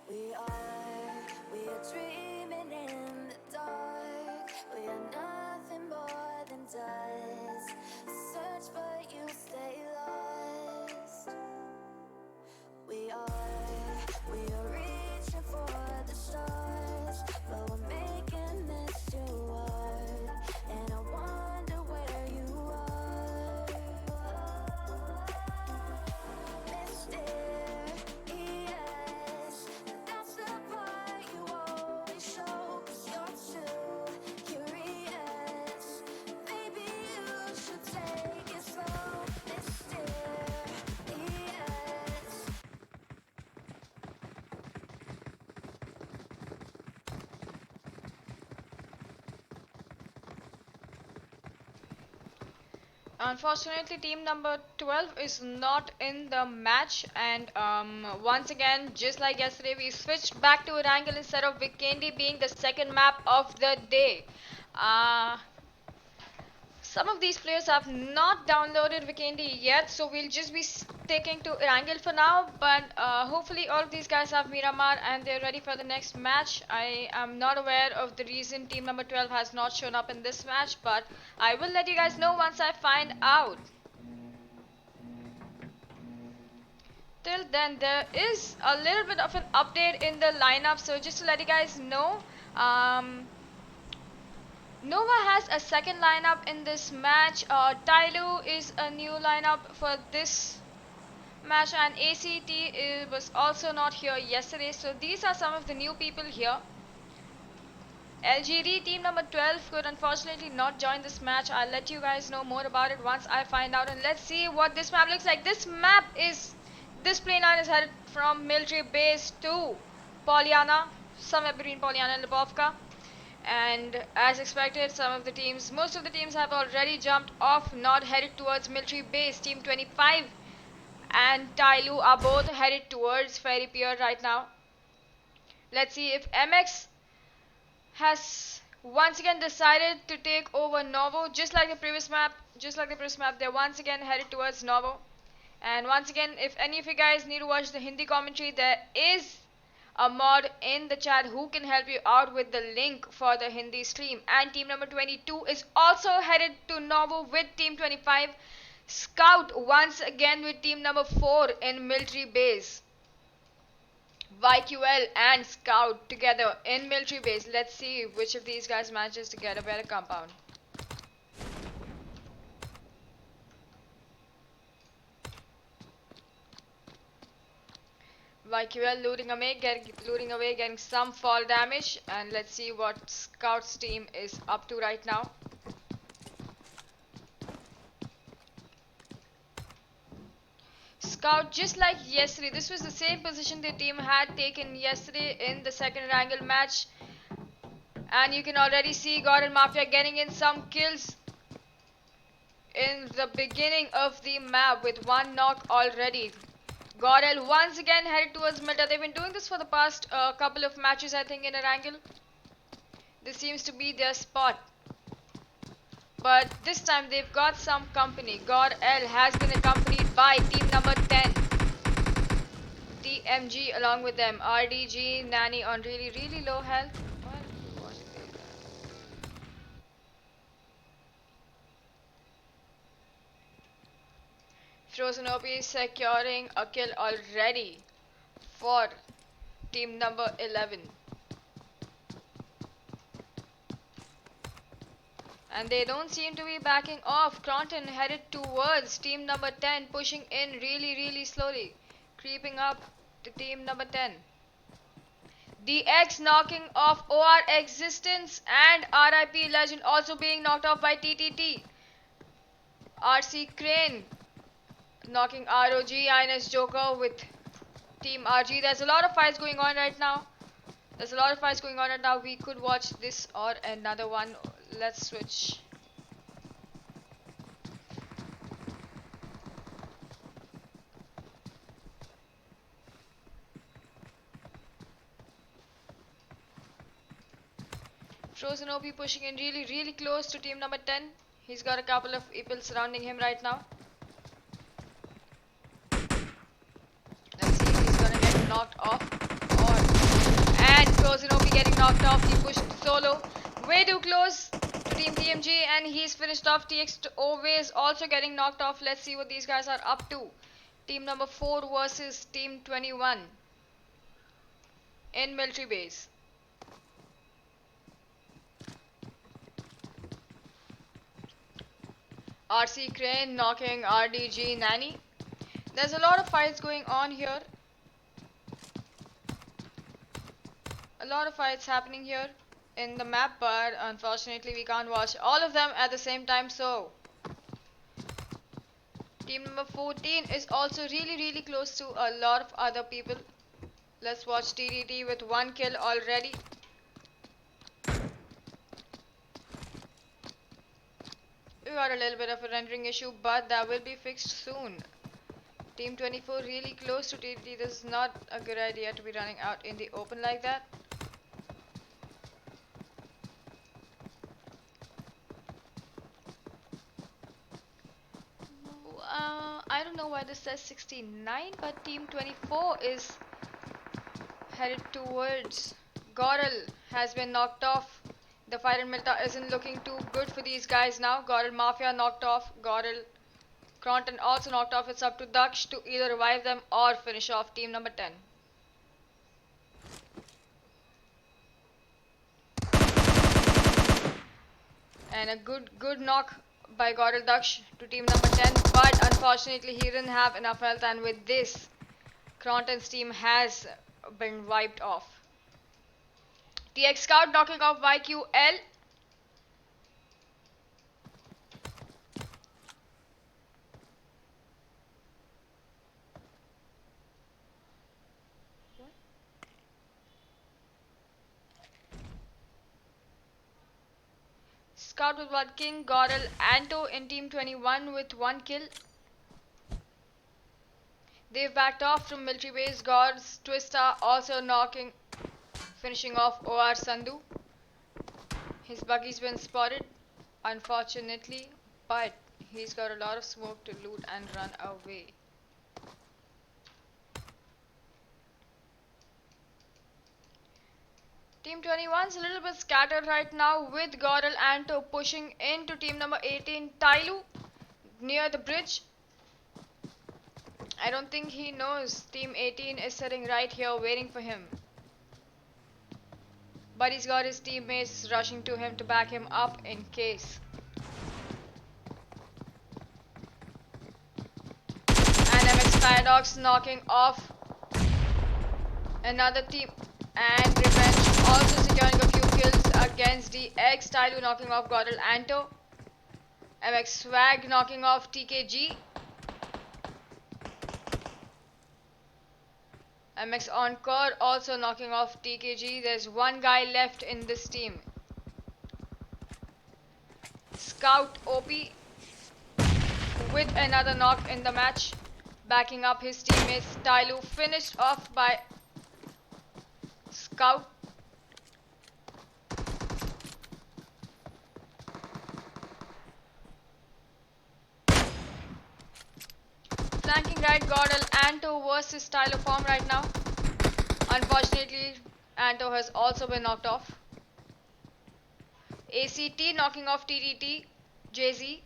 We are dreaming in the dark. We are nothing more than dust. Search but you stay lost. We are reaching for the stars, but we're making this too hard. And I wonder where you are. Mysterious, that's the part you always show. 'Cause you're too curious. Maybe you should take it slow. Mysterious. Unfortunately, team number 12 is not in the match, and once again, just like yesterday, we switched back to ERANGEL instead of VIKENDI being the second map of the day. Some of these players have not downloaded VIKENDI yet, so we'll just be sticking to ERANGEL for now, but hopefully all of these guys have MIRMAR and they're ready for the next match. I am not aware of the reason team number 12 has not shown up in this match, but I will let you guys know once I find out. Till then, there is a little bit of an update in the lineup, so just to let you guys know, Nova has a second lineup in this match. Tyloo is a new lineup for this match, and ACT was also not here yesterday. So these are some of the new people here. LGD team number 12 could unfortunately not join this match. I'll let you guys know more about it once I find out. And let's see what this map looks like. This plane line is headed from military base to Polyana, somewhere between Polyana and Lubovka. And as expected, most of the teams have already jumped off, not headed towards military base. Team 25 and Tyloo are both headed towards Ferry Pier right now. Let's see if MX has once again decided to take over Novo, just like the previous map. They're once again headed towards Novo. And once again, if any of you guys need to watch the Hindi commentary, there is a mod in the chat who can help you out with the link for the Hindi stream. And team number 22 is also headed to Novo with team 25. Scout once again with team number 4 in military base. VQL and Scout together in military base. Let's see which of these guys manages to get a better compound. VQL looting away, getting some fall damage, and let's see what Scout's team is up to right now. Scout, just like yesterday, this was the same position the team had taken yesterday in the second ERANGEL match, and you can already see GODL Mafia getting in some kills in the beginning of the map with one knock already. GODL once again headed towards meta. They've been doing this for the past couple of matches, I think, in ERANGEL. This seems to be their spot. But this time they've got some company. GODL has been accompanied by team number 10. TMG along with them. RDG, Nanny on really low health. Frozen OP securing a kill already for team number 11. And they don't seem to be backing off. Kronten headed towards team number 10, pushing in really slowly, creeping up to team number 10. DX knocking off OR Existence, and RIP Legend also being knocked off by TTT. RC Crane knocking ROG, INS Joker with team RG. There's a lot of fights going on right now. We could watch this or another one. Let's switch. Frozen OP pushing in really close to team number 10. He's got a couple of people surrounding him right now. Let's see if he's gonna get knocked off. And Frozen OP getting knocked off. He pushed solo way too close to team TMG, and he's finished off. TX always also getting knocked off. Let's see what these guys are up to. Team number 4 versus team 21 in military base. RC Crane knocking RDG Nanny. There's a lot of fights going on here. A lot of fights happening here in the map, but unfortunately we can't watch all of them at the same time. So team number 14 is also really close to a lot of other people. Let's watch TTT with 1 kill already. We got a little bit of a rendering issue, but that will be fixed soon. Team 24 really close to TTT. This is not a good idea to be running out in the open like that. I don't know why this says 69, but team 24 is headed towards. GODL has been knocked off. The fight in Milta isn't looking too good for these guys now. GODL Mafia knocked off. GODL Kronten also knocked off. It's up to Daksh to either revive them or finish off team number 10. And a good knock by GODL Daksh to team number 10, but unfortunately he didn't have enough health, and with this Kronten's team has been wiped off. TX Scout knocking off YQL. Scout with 1 king, GODL Anto in team 21 with 1 kill. They've backed off from military base. Gods Twista also finishing off OR Sandhu. His buggy's been spotted, unfortunately, but he's got a lot of smoke to loot and run away. Team 21's a little bit scattered right now with GODL Anto pushing into team number 18 Tailu. near the bridge. I don't think he knows Team 18 is sitting right here waiting for him. But he's got his teammates rushing to him to back him up in case. And MX Paradox knocking off another team. And Revenge also securing a few kills against the X. Tyloo knocking off GODL Anto. MX Swag knocking off TKG. MX Encore also knocking off TKG. There's one guy left in this team. Scout OP with another knock in the match, backing up his teammates. Tyloo finished off by Scout. Flanking right, GODL Anto versus Tyloo form right now. Unfortunately, Anto has also been knocked off. ACT knocking off TTT, JZ.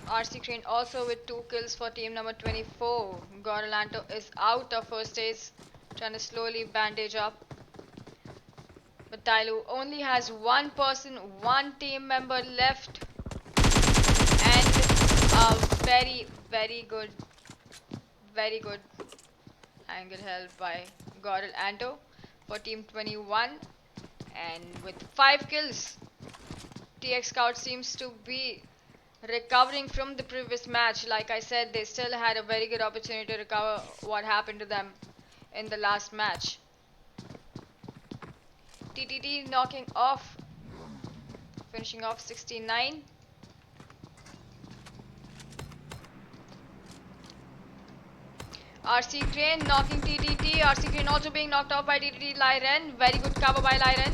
RC Crane also with 2 kills for team number 24. GODL Anto is out of first stage, trying to slowly bandage up. But Tyloo only has one person, one team member left. And a very good angle held by GODL Anto for team 21. And with 5 kills, TX Scout seems to be recovering from the previous match. Like I said, they still had a very good opportunity to recover what happened to them in the last match. TTT knocking off, finishing off 69. RC Crane knocking TTT. RC Crane also being knocked off by TTT Lyren. Very good cover by Lyren.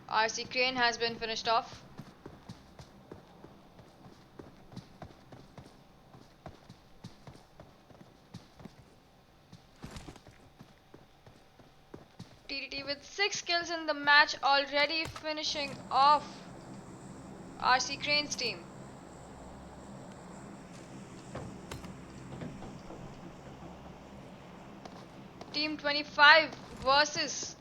RC Crane has been finished off. TTT with 6 kills in the match, already finishing off RC Crane's team. Team 25 versus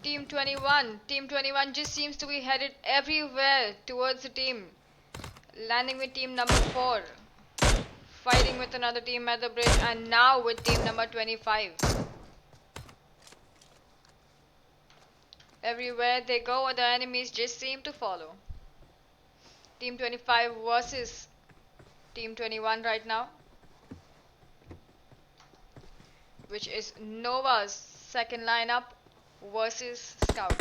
Team 21. Team 21 just seems to be headed everywhere towards the team. Landing with team number 4. Fighting with another team at the bridge, and now with team number 25. Everywhere they go, the enemies just seem to follow. Team 25 versus Team 21 right now, which is Nova's second lineup versus Scout.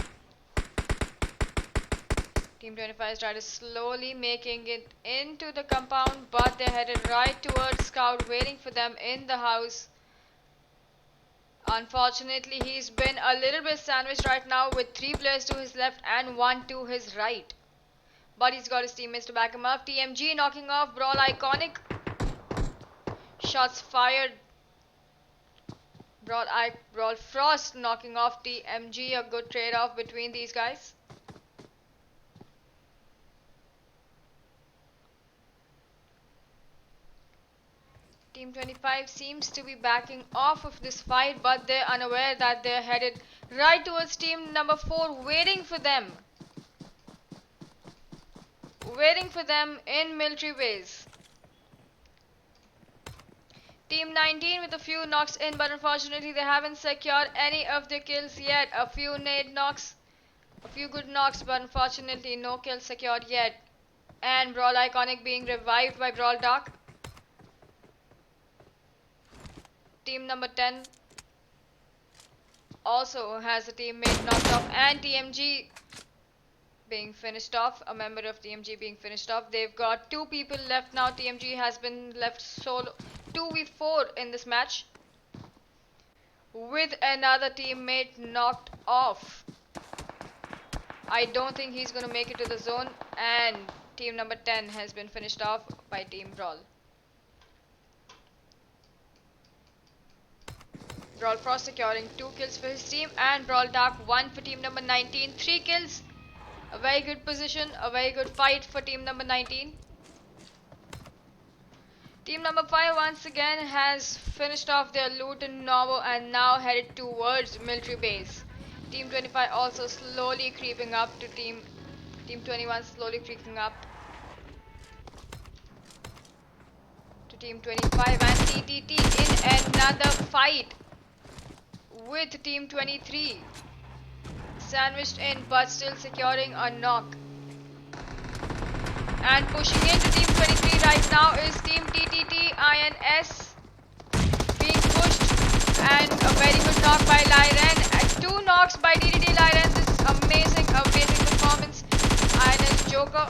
Team 25 started slowly making it into the compound, but they're headed right towards Scout, waiting for them in the house. Unfortunately, he's been a little bit sandwiched right now with 3 players to his left and 1 to his right. But he's got his teammates to back him up. TMG knocking off Brawl Iconic. Shots fired. Brawl Frost knocking off TMG. A good trade-off between these guys. Team 25 seems to be backing off of this fight, but they're unaware that they're headed right towards team number 4, waiting for them. Waiting for them in military base. Team 19 with a few knocks in, but unfortunately they haven't secured any of their kills yet. A few nade knocks, a few good knocks, but unfortunately no kills secured yet. And Brawl Iconic being revived by Brawl Dark. Team number 10 also has a teammate knocked off, and TMG being finished off, a member of TMG being finished off. They've got 2 people left now. TMG has been left solo 2v4 in this match with another teammate knocked off. I don't think he's gonna make it to the zone, and Team number 10 has been finished off by Team Brawl. Brawl Frost securing 2 kills for his team, and Brawl Dark 1 for team number 19. 3 kills. A very good position, a very good fight for team number 19. Team number 5 once again has finished off their loot in Novo and now headed towards military base. Team 25 also slowly creeping up to team 21, slowly creeping up to team 25, and TTT in another fight with team 23, sandwiched in but still securing a knock. And pushing into team 23 right now is team TTT INS, being pushed, and a very good knock by Lyren. 2 knocks by TTT Lyren. This is amazing performance. INS Joker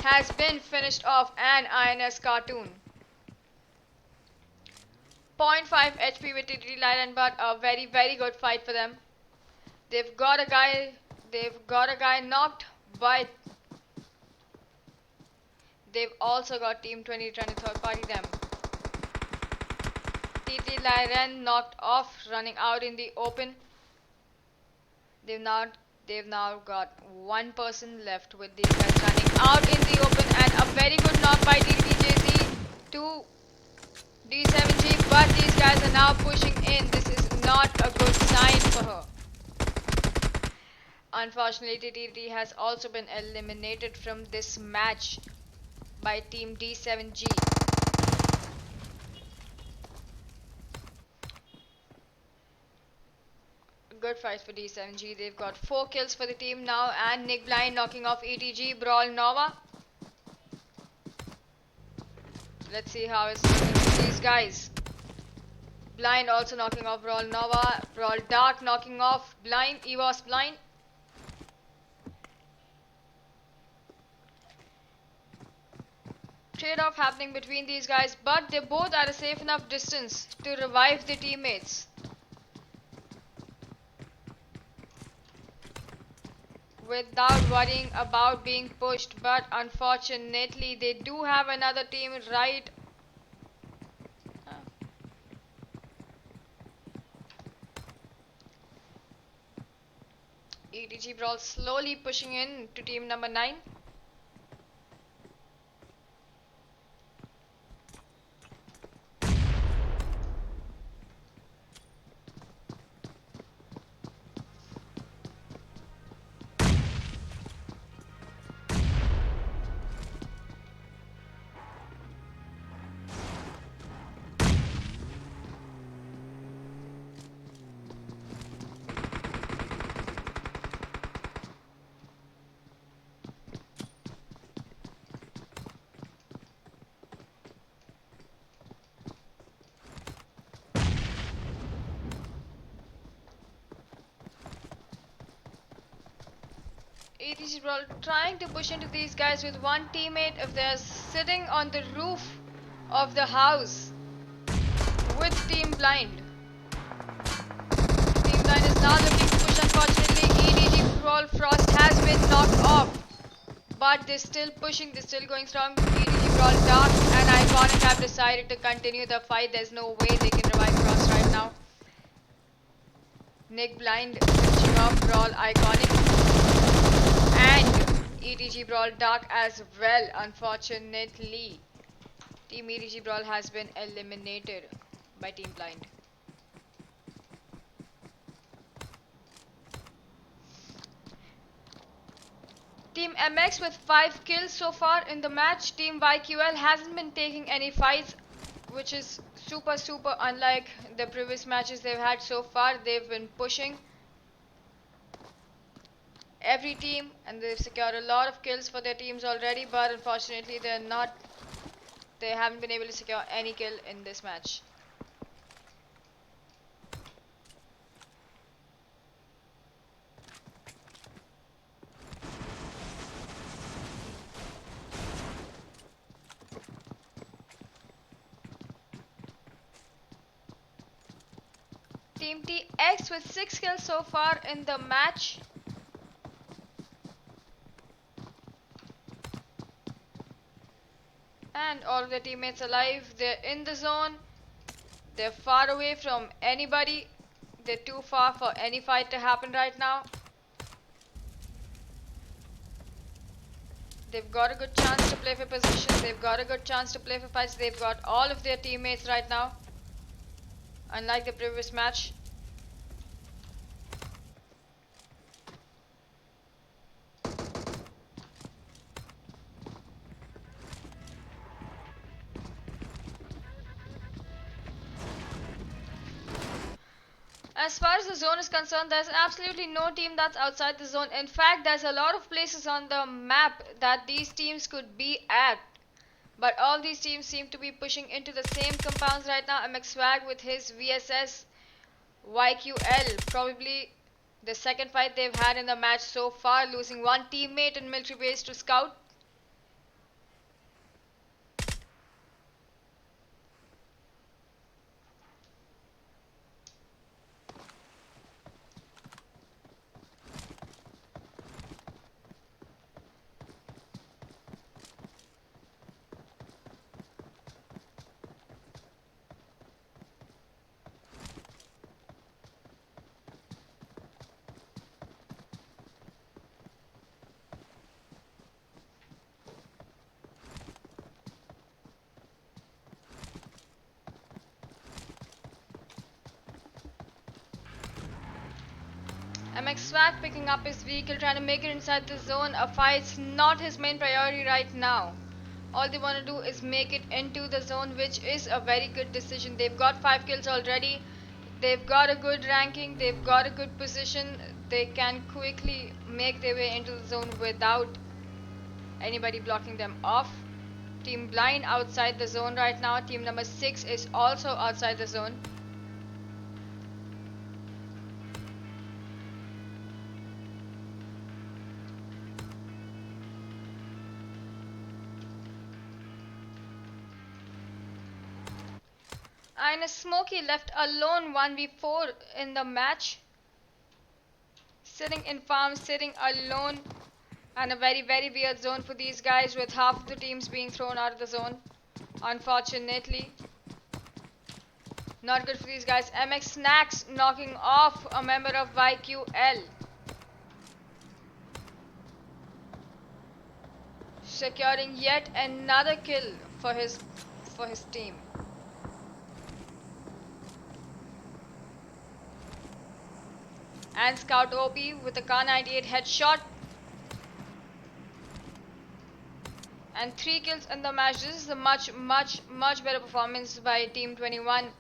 has been finished off, and INS Cartoon 0.5 HP with TTT Lyren, but a very good fight for them. They've got a guy knocked, but they've also got team 20 trying to third party them. TT Lyren knocked off, running out in the open. They've now got 1 person left with these guys running out in the open, and a very good knock by DDJZ to D7G, but these guys are now pushing in. This is not a good sign for her. Unfortunately, TTT has also been eliminated from this match by team D7G. Good fight for D7G. They've got 4 kills for the team now, and Nick Blind knocking off ETG Brawl Nova. Let's see how it's looking for these guys. Blind also knocking off Brawl Nova. Brawl Dark knocking off Blind, EVOS Blind. Trade-off happening between these guys, but they're both at a safe enough distance to revive their teammates without worrying about being pushed. But unfortunately, they do have another team right. ETG Brawl slowly pushing in to team number 9. ETG Brawl trying to push into these guys with 1 teammate if they're sitting on the roof of the house with Team Blind. Team Blind is now looking to push. Unfortunately, ETG Brawl Frost has been knocked off, but they're still pushing, they're still going strong. ETG Brawl Dark and Iconic have decided to continue the fight. There's no way they can revive Frost right now. Nick Blind finishing off Brawl Iconic and ETG Brawl Dark as well. Unfortunately, Team ETG Brawl has been eliminated by Team Blind. Team MX with 5 kills so far in the match. Team YQL hasn't been taking any fights, which is super unlike the previous matches they've had so far. They've been pushing every team and they've secured a lot of kills for their teams already, but unfortunately they haven't been able to secure any kill in this match. Team TX with 6 kills so far in the match. And all of their teammates alive. They're in the zone. They're far away from anybody. They're too far for any fight to happen right now. They've got a good chance to play for position. They've got a good chance to play for fights. They've got all of their teammates right now. Unlike the previous match. As far as the zone is concerned, there's absolutely no team that's outside the zone. In fact, there's a lot of places on the map that these teams could be at. But all these teams seem to be pushing into the same compounds right now. MX Swag with his VSS YQL, probably the second fight they've had in the match so far, losing one teammate in military base to scout. MX Swag picking up his vehicle, trying to make it inside the zone. A fight's not his main priority right now. All they want to do is make it into the zone, which is a very good decision. They've got 5 kills already. They've got a good ranking. They've got a good position. They can quickly make their way into the zone without anybody blocking them off. Team Blind outside the zone right now. Team number 6 is also outside the zone. And Smokey left alone 1v4 in the match. Sitting in farm, sitting alone. And a very weird zone for these guys, with half of the teams being thrown out of the zone. Unfortunately. Not good for these guys. MX Snacks knocking off a member of YQL. Securing yet another kill for his team. And Scout OP with a Kar 98 headshot. And 3 kills in the match. This is a much better performance by Team 21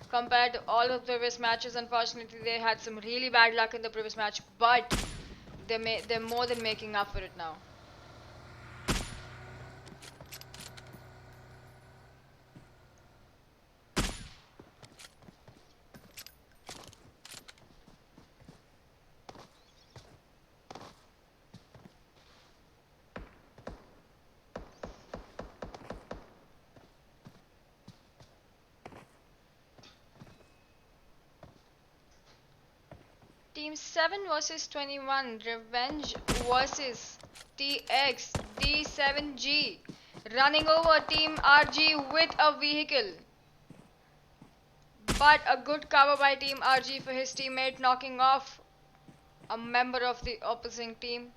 compared to all of the previous matches. Unfortunately, they had some really bad luck in the previous match, but they're more than making up for it now. Team 7 versus 21, Revenge versus TX, D7G, running over Team RG with a vehicle. But a good cover by Team RG for his teammate, knocking off a member of the opposing team.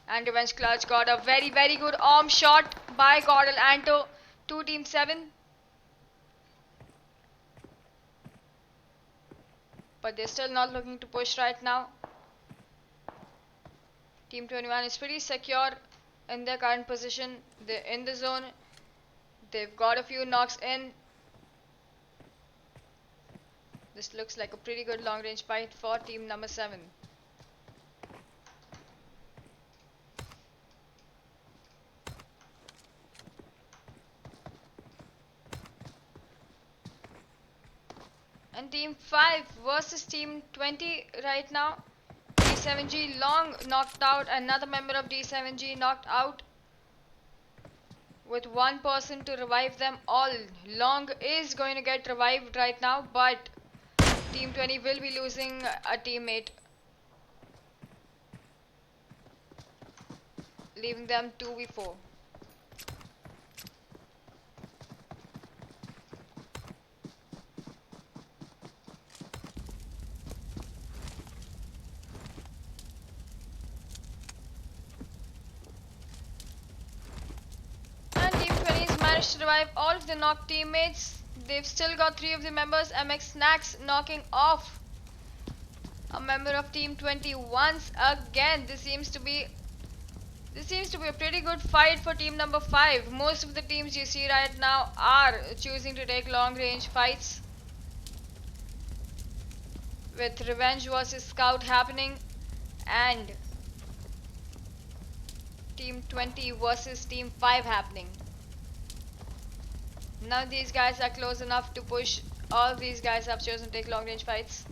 And Revenge Clutch got a very good arm shot by GODL Anto to Team 7. But they're still not looking to push right now. Team 21 is pretty secure in their current position. They're in the zone. They've got a few knocks in. This looks like a pretty good long range fight for team number 7. And team 5 versus team 20 right now. D7G long knocked out. Another member of D7G knocked out, with one person to revive them all. Long is going to get revived right now, but team 20 will be losing a teammate, leaving them 2v4. to revive all of the knocked teammates. They've still got 3 of the members. MX Snacks knocking off a member of Team 21's again. This seems to be a pretty good fight for team number 5. Most of the teams you see right now are choosing to take long range fights, with Revenge versus Scout happening and Team 20 versus Team 5 happening. Now these guys are close enough to push. All these guys have chosen to take long range fights.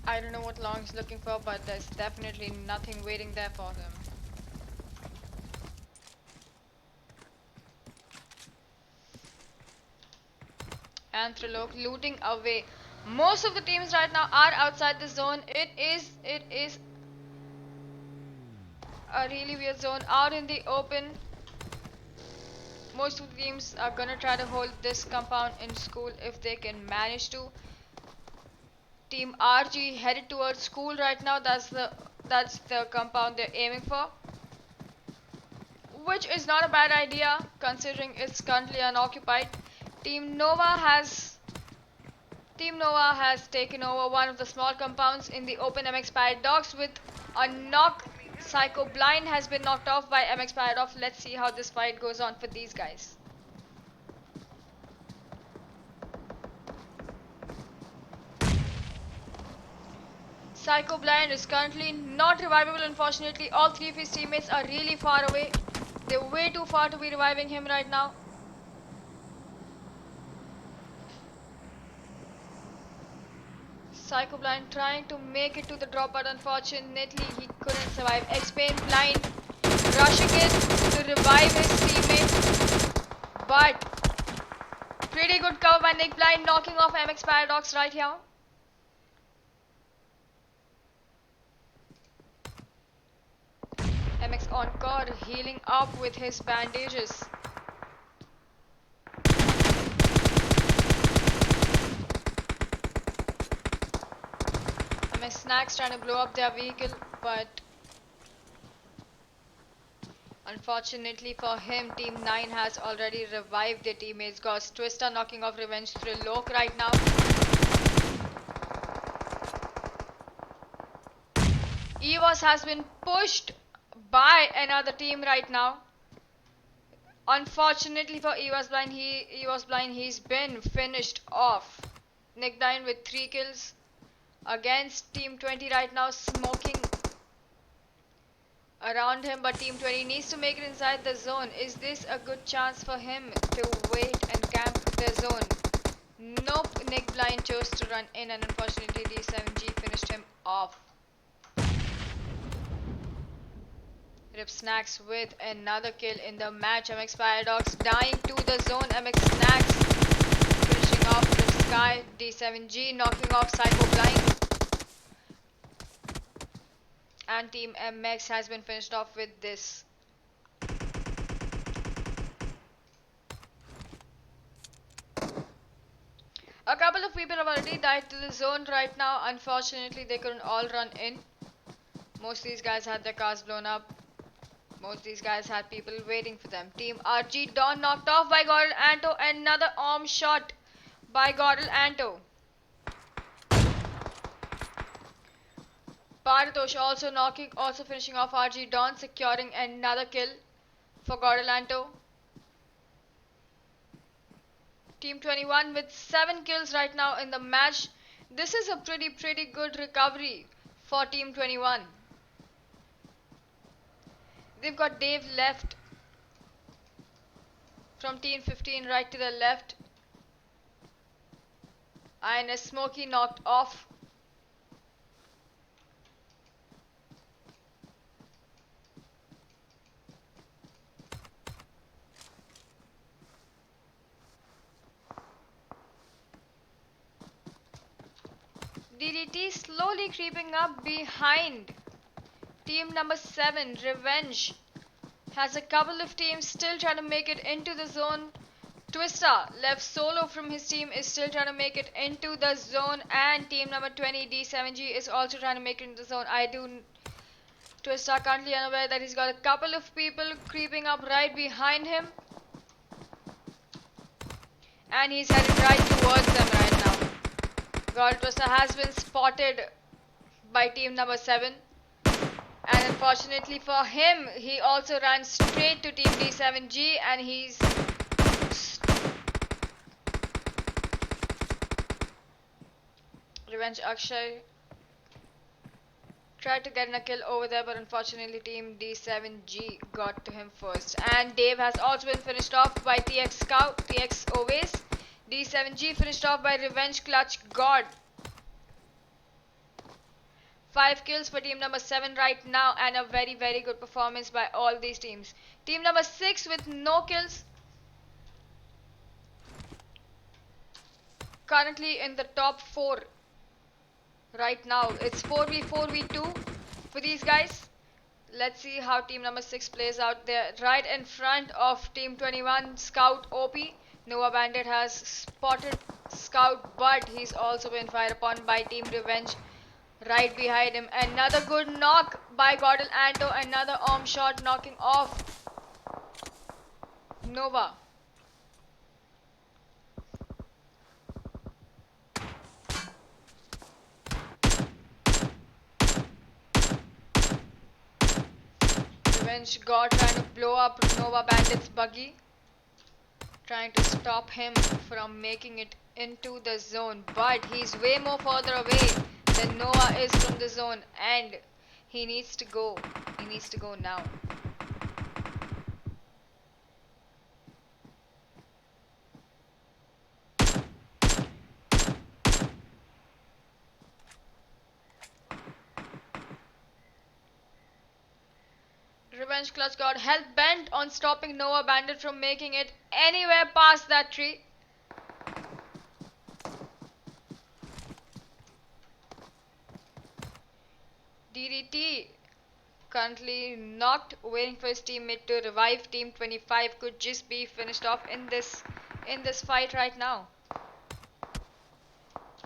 I don't know what Long is looking for, but there's definitely nothing waiting there for them. Anthrolog looting away. Most of the teams right now are outside the zone. It is a really weird zone out in the open. Most of the teams are gonna try to hold this compound in school if they can manage to. Team RG headed towards school right now. That's the compound they're aiming for, which is not a bad idea considering it's currently unoccupied. Team Nova has taken over one of the small compounds in the open. MX Paradox with a knock. Psycho Blind has been knocked off by MX Paradox. Let's see how this fight goes on for these guys. Psycho Blind is currently not revivable, unfortunately. All 3 of his teammates are really far away. They're way too far to be reviving him right now. Psycho Blind trying to make it to the drop, but unfortunately he couldn't survive. X-Pain Blind rushing in to revive his teammate, but pretty good cover by Nick Blind, knocking off MX Paradox right here. MX Encore healing up with his bandages. MX Snacks trying to blow up their vehicle, but unfortunately for him, Team 9 has already revived their teammates. Ghost Twister knocking off Revenge through Loke right now. EVOS has been pushed by another team right now. Unfortunately for EVOS Blind, he's been finished off. Nick Dine with 3 kills against Team 20 right now, smoking around him, but Team 20 needs to make it inside the zone. Is this a good chance for him to wait and camp the zone? Nope, Nick Blind chose to run in, and unfortunately D7G finished him off. Rip Snacks with another kill in the match. MX Paradox dying to the zone. MX Snacks finishing off Rip Sky. D7G knocking off Psycho Blind. And Team MX has been finished off with this. A couple of people have already died to the zone right now. Unfortunately, they couldn't all run in. Most of these guys had their cars blown up. Most of these guys had people waiting for them. Team RG Dawn knocked off by GODL Anto. Another arm shot by GODL Anto. Paratosh also finishing off RG Dawn, securing another kill for GODL Anto. Team 21 with 7 kills right now in the match. This is a pretty good recovery for Team 21. They've got Dave left from Team 15 right to the left. And a Smokey knocked off. DDT slowly creeping up behind team number 7, Revenge. Has a couple of teams still trying to make it into the zone. Twista, left solo from his team, is still trying to make it into the zone, and team number 20 D7G is also trying to make it into the zone. Twista currently unaware that he's got a couple of people creeping up right behind him, and he's headed right towards them right now. GODL Twista has been spotted by team number 7, and unfortunately for him, he also ran straight to team D7G, and he's Revenge Akshay tried to get a kill over there, but unfortunately team D7G got to him first. And Dave has also been finished off by TX Always. D7G finished off by Revenge Clutch God. 5 kills for team number 7 right now, and a very good performance by all these teams. Team number 6 with no kills, currently in the top 4 right now. It's 4v4v2 for these guys. Let's see how team number 6 plays out. There right in front of team 21 Scout OP. Noah Bandit has spotted Scout, but he's also been fired upon by team Revenge right behind him. Another good knock by GODL Anto, another arm shot knocking off Nova. Revenge God trying to blow up Nova Bandit's buggy, trying to stop him from making it into the zone, but he's way more further away than Nova is from the zone, and he needs to go now. Revenge Clutch got hell bent on stopping Noah Bandit from making it anywhere past that tree. DDT currently knocked, waiting for his teammate to revive. Team 25 could just be finished off in this fight right now.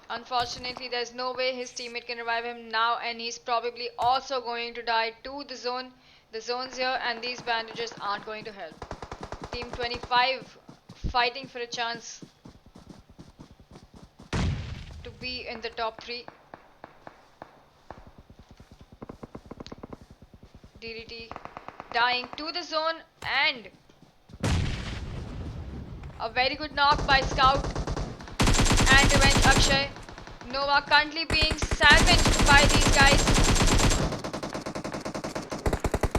Unfortunately, there's no way his teammate can revive him now, and he's probably also going to die to the zone. The zone's here, and these bandages aren't going to help. Team 25 fighting for a chance to be in the top 3. DDT dying to the zone, and a very good knock by Scout and Revenge Akshay. Nova currently being salvaged by these guys.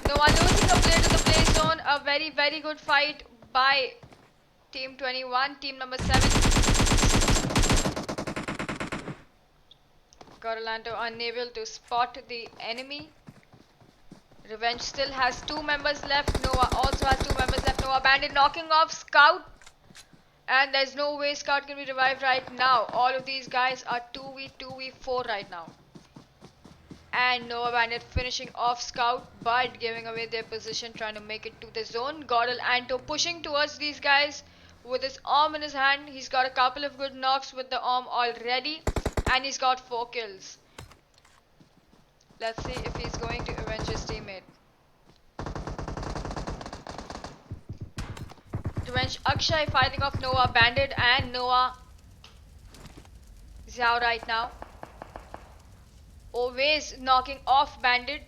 Nova losing a player to the play zone. A very good fight by team 21, team number 7. Corlanto unable to spot the enemy. Revenge still has 2 members left. Nova also has 2 members left. Nova Bandit knocking off Scout, and there's no way Scout can be revived right now. All of these guys are 2v4 right now. And Noah Bandit finishing off Scout, but giving away their position, trying to make it to the zone. GODL Anto pushing towards these guys with his arm in his hand. He's got a couple of good knocks with the arm already, and he's got 4 kills. Let's see if he's going to avenge his teammate. Revenge Akshay fighting off Noah Bandit, and Noah is out right now. Always knocking off Bandit,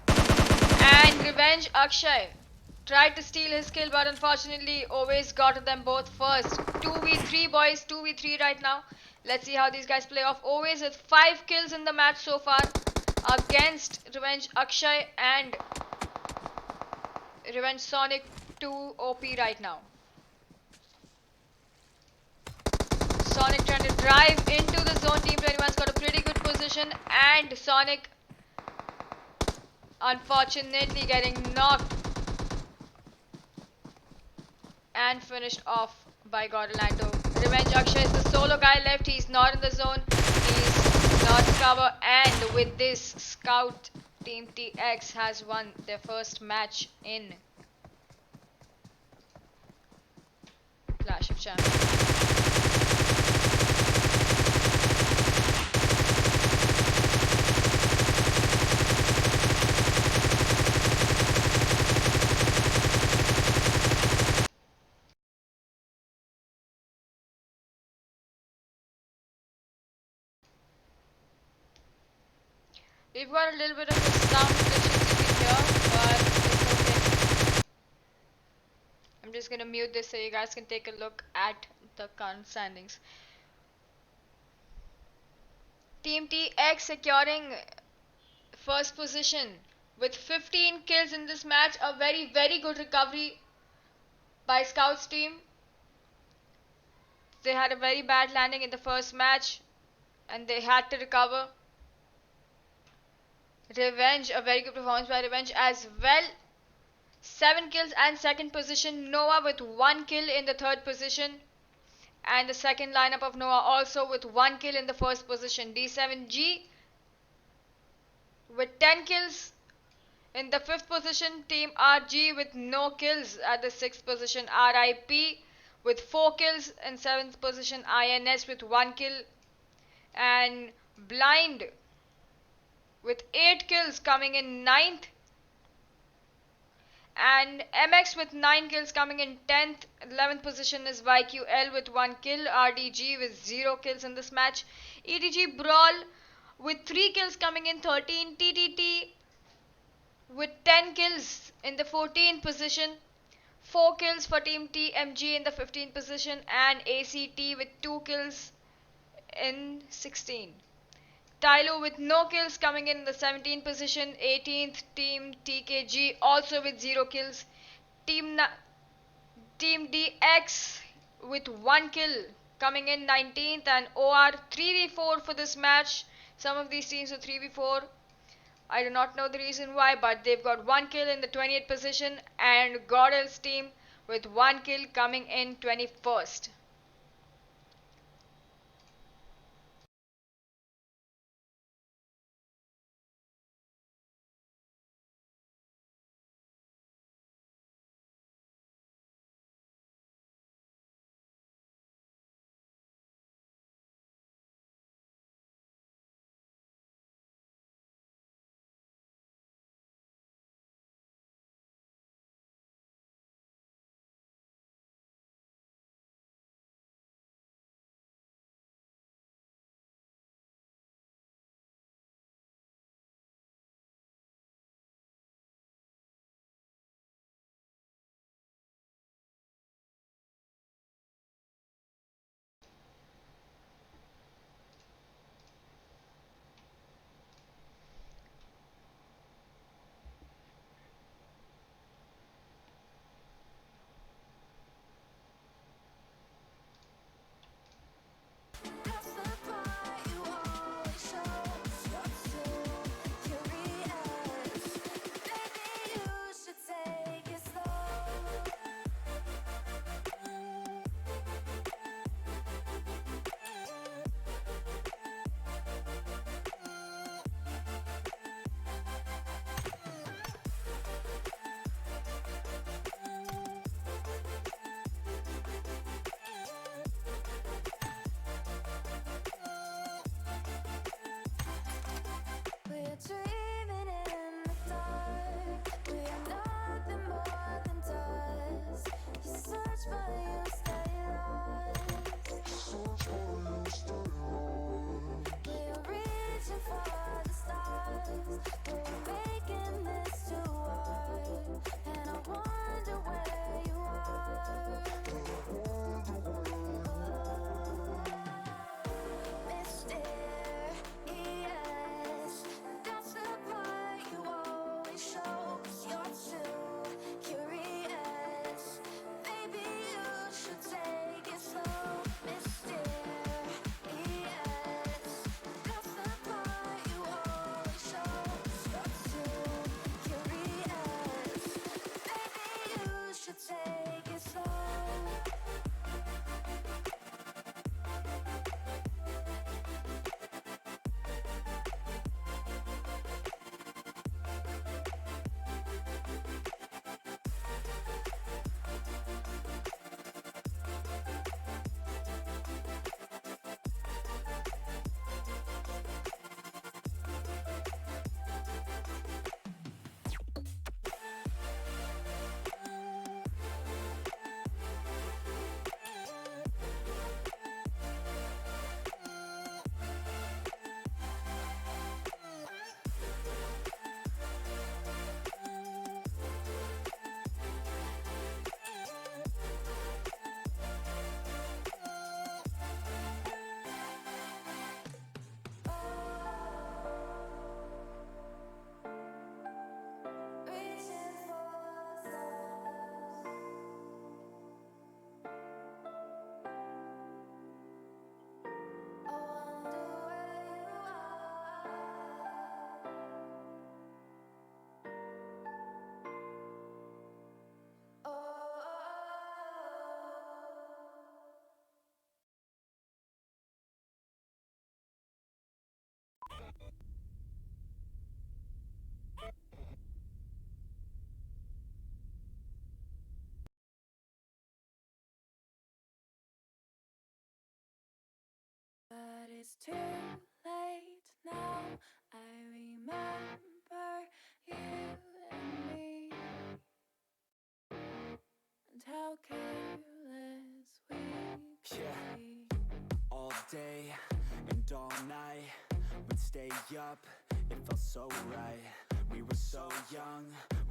and Revenge Akshay tried to steal his kill, but unfortunately Always got to them both first. 2v3 boys, 2v3 right now. Let's see how these guys play off. Always with 5 kills in the match so far against Revenge Akshay and Revenge Sonic 2 OP right now. Sonic trying to drive into the zone. Team 21's got a pretty good position, and Sonic unfortunately getting knocked and finished off by GODL Anto. Revenge Akshay is the solo guy left. He's not in the zone. He's not cover, and with this, Scout Team TX has won their first match in champion. We've got a little bit of a sound glitches you can hear, but it's okay. I'm just gonna mute this so you guys can take a look at the current standings. Team TX securing first position with 15 kills in this match. A very good recovery by Scouts team. They had a very bad landing in the first match and they had to recover. Revenge, a very good performance by Revenge as well. 7 kills and second position. Noah with 1 kill in the third position. And the second lineup of Noah also with 1 kill in the first position. D7G with 10 kills in the fifth position. Team RG with no kills at the sixth position. RIP with 4 kills in seventh position. INS with 1 kill. And Blind with 8 kills coming in ninth. And MX with 9 kills coming in 10th. 11th position is YQL with 1 kill. RDG with 0 kills in this match. EDG Brawl with 3 kills coming in 13. TTT with 10 kills in the 14th position. 4 kills for Team TMG in the 15th position. And ACT with 2 kills in 16. Tylo with no kills coming in the 17th position. 18th Team TKG also with 0 kills. Team DX with 1 kill coming in 19th. And OR 3v4 for this match. Some of these teams are 3v4. I do not know the reason why, but they've got 1 kill in the 28th position. And GODL's team with 1 kill coming in 21st. It's too late now. I remember you and me, and how careless we could be. All day and all night, we'd stay up, it felt so right. We were so young,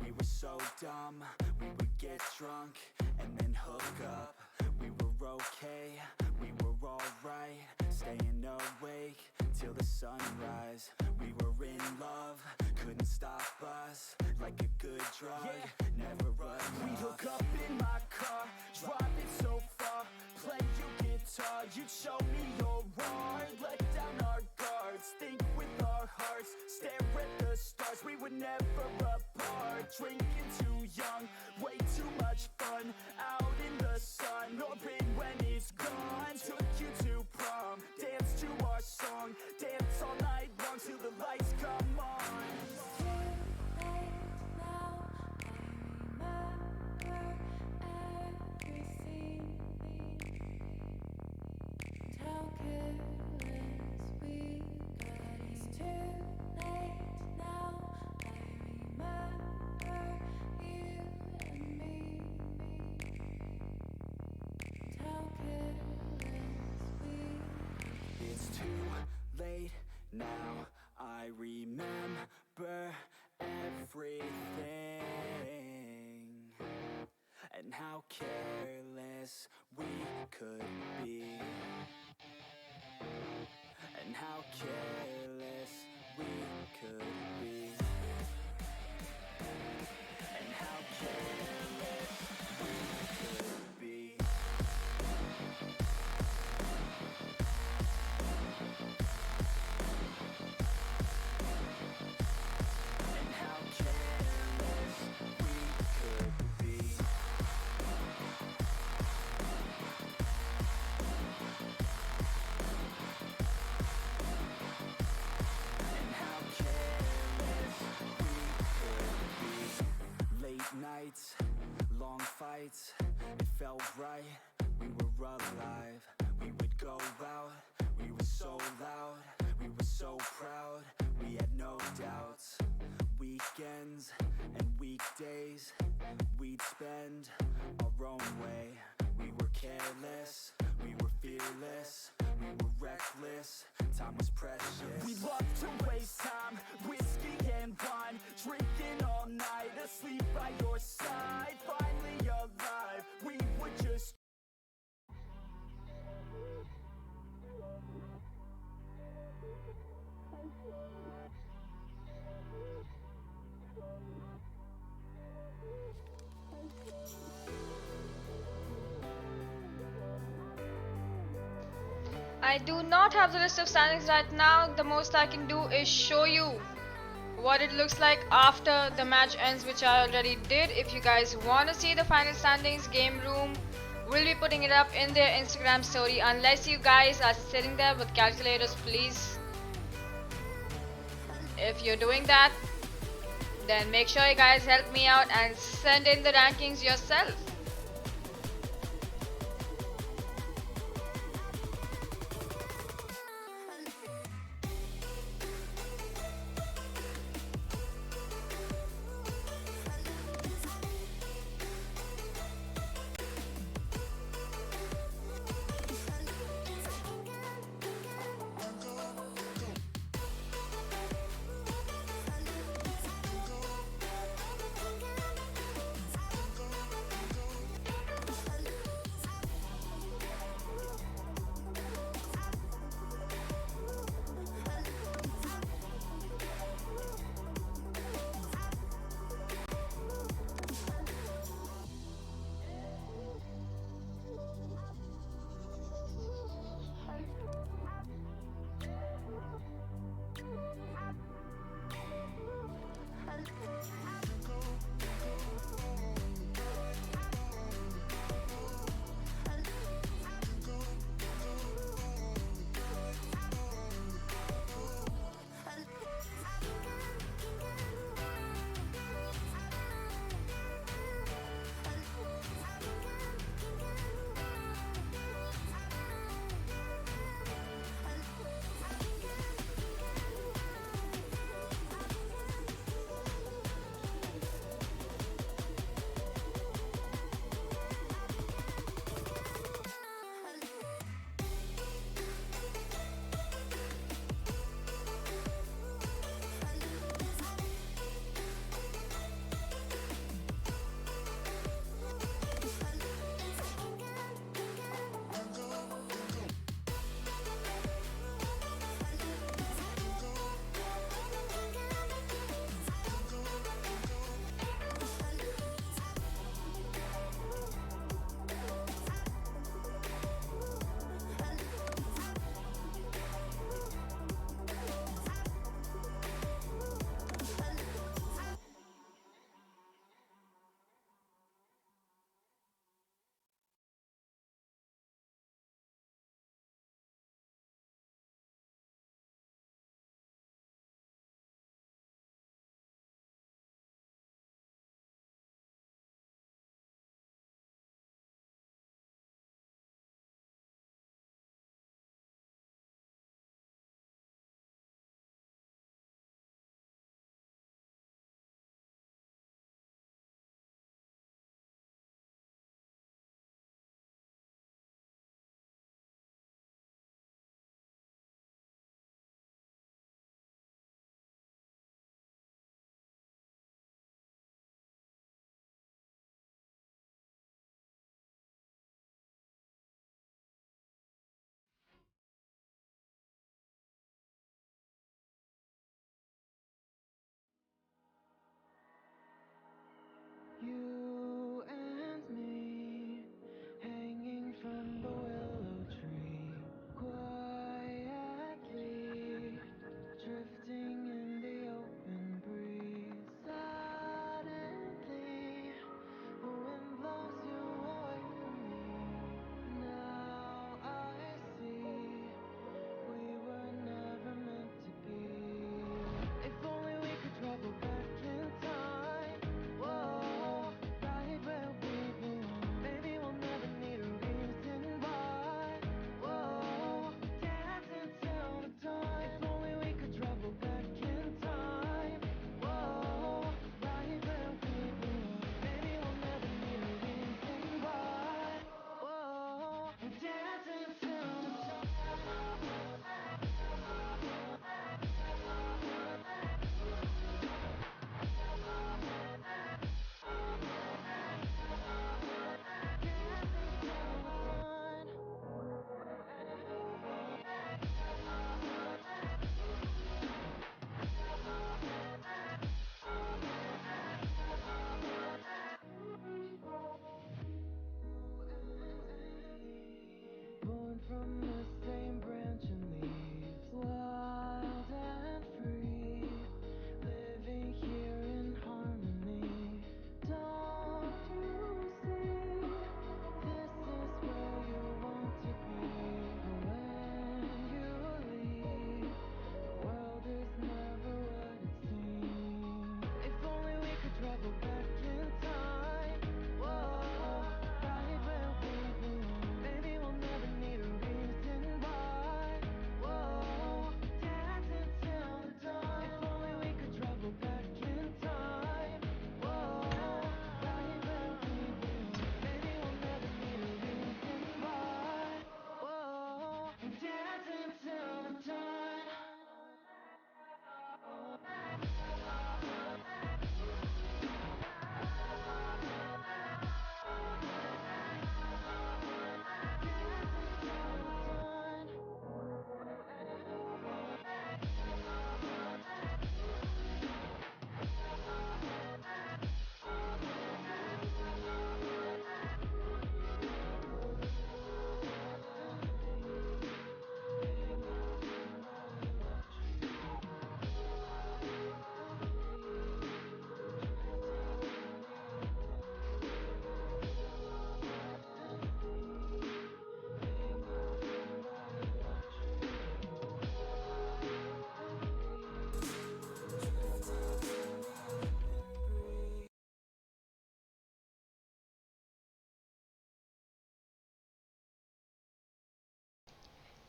we were so dumb. We would get drunk and then hook up. We were okay, we were alright, staying awake till the sunrise. We were in love, couldn't stop us, like a good drug, never enough. We'd hook up in my car, driving so far, play your guitar, you'd show me your art, let down our guards, think with our hearts, stare at the stars. We were never apart, drinking too young, way too much fun, out in the sun, orbit when it's gone. Took you to prom, dance to our song, dance all night long till the lights come on. It's too late now, I remember everything, and how careless we could be, and how careless we could be, and how careless we could be. And how careless we could be. And how careless we could be. Late nights, long fights, it felt right, we were alive. We would go out, we were so loud, we were so proud, we had no doubts. Weekends and weekdays, we'd spend our own way. We were careless, we were fearless, we were reckless, time was precious. We loved to waste time, whiskey and wine, drinking all night, asleep by your side, finally alive, we would just I do not have the list of standings right now. The most I can do is show you what it looks like after the match ends, which I already did. If you guys want to see the final standings, Game Room will be putting it up in their Instagram story. Unless you guys are sitting there with calculators, please. If you're doing that, then make sure you guys help me out and send in the rankings yourself.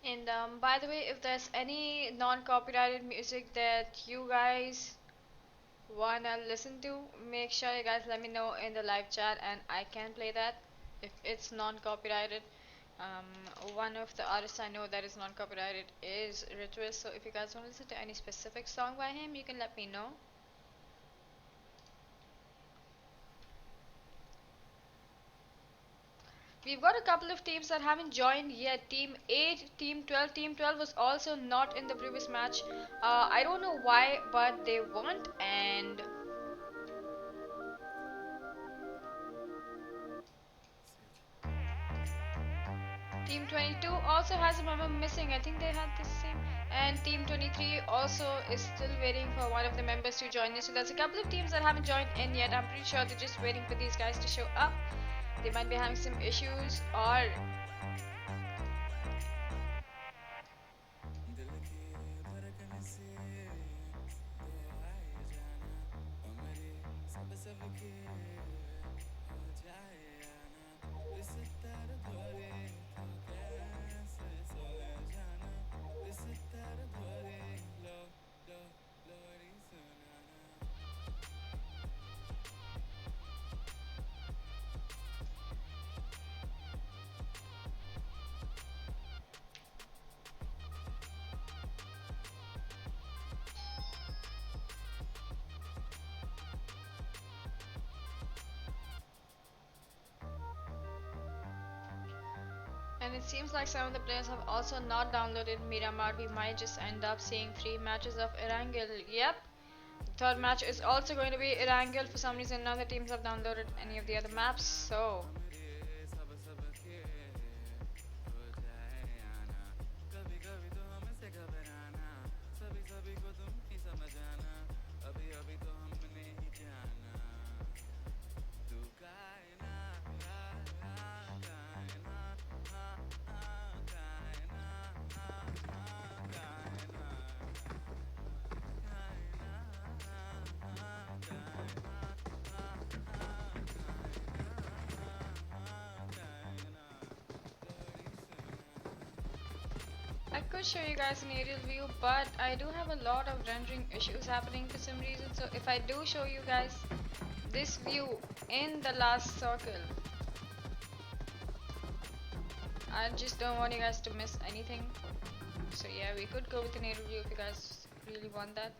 And by the way, if there's any non-copyrighted music that you guys wanna listen to, make sure you guys let me know in the live chat and I can play that if it's non-copyrighted. One of the artists I know that is non-copyrighted is Ritual, so if you guys want to listen to any specific song by him, you can let me know. We've got a couple of teams that haven't joined yet. Team 8, Team 12. Team 12 was also not in the previous match. I don't know why, but they weren't. And Team 22 also has a member missing. I think they had the same. And Team 23 also is still waiting for one of the members to join in. So there's a couple of teams that haven't joined in yet. I'm pretty sure they're just waiting for these guys to show up. They might be having some issues or and it seems like some of the players have also not downloaded Miramar. We might just end up seeing 3 matches of Erangel. Yep. The third match is also going to be Erangel. For some reason, none of the teams have downloaded any of the other maps. So I could show you guys an aerial view, but I do have a lot of rendering issues happening for some reason. So if I do show you guys this view in the last circle, I just don't want you guys to miss anything. So yeah, we could go with an aerial view if you guys really want that.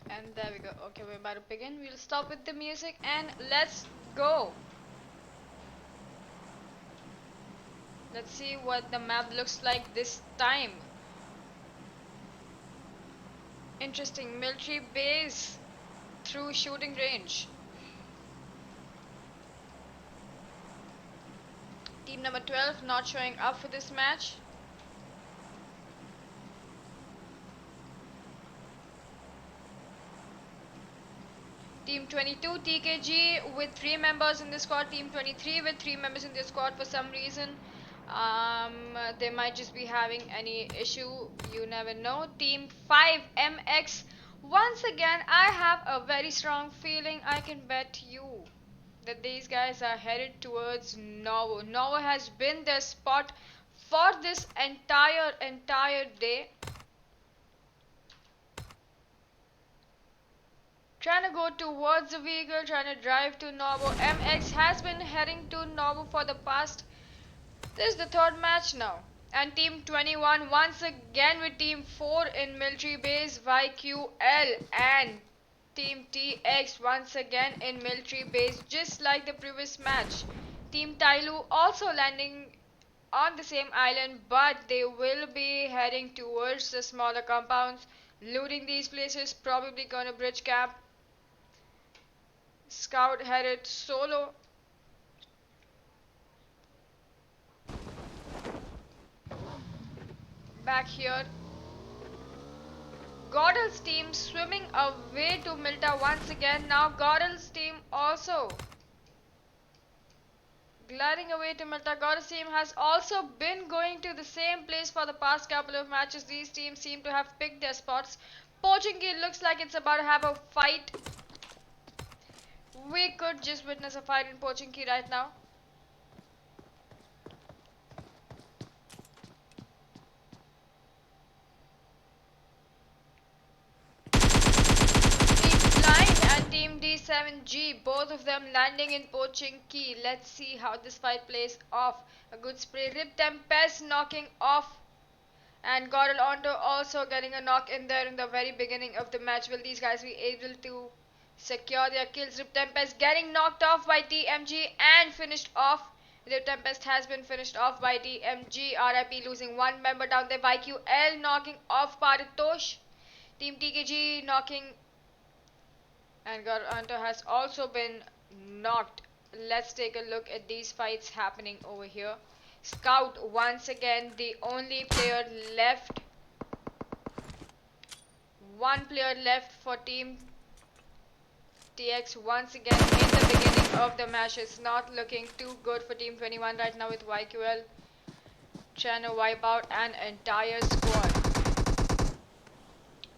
And there we go. Okay, we're about to begin. We'll stop with the music and let's go. Let's see what the map looks like this time. Interesting. Military base through shooting range. Team number 12 not showing up for this match. Team 22 TKG with 3 members in the squad. Team 23 with 3 members in the squad. For some reason, they might just be having any issue. You never know. Team 5 MX. Once again, I have a very strong feeling. I can bet you that these guys are headed towards Novo. Novo has been their spot for this entire day. Trying to go towards the vehicle, trying to drive to Novo. MX has been heading to Novo for the past. This is the third match now. And Team 21 once again with Team 4 in military base. VIKENDI and Team TX once again in military base, just like the previous match. Team Tailu also landing on the same island, but they will be heading towards the smaller compounds, looting these places, probably gonna bridge camp. Scout headed solo. Back here, GODL's team swimming away to Milta once again. Now GODL's team also Gliding away to Malta, Goddess team has also been going to the same place for the past couple of matches. These teams seem to have picked their spots. Pochinki looks like it's about to have a fight. We could just witness a fight in Pochinki right now. Team D7G, both of them landing in Pochinki. Let's see how this fight plays off. A good spray. Rip Tempest knocking off. And GODL onto also getting a knock in there in the very beginning of the match. Will these guys be able to secure their kills? Rip Tempest getting knocked off by TMG and finished off. Rip Tempest has been finished off by TMG. RIP losing one member down there. VIKENDI knocking off Paritosh. Team TKG knocking, and Kronten has also been knocked. Let's take a look at these fights happening over here. Scout once again the only player left. One player left for Team TX once again in the beginning of the match. It's not looking too good for Team 21 right now with VIKENDI trying to wipe out an entire squad.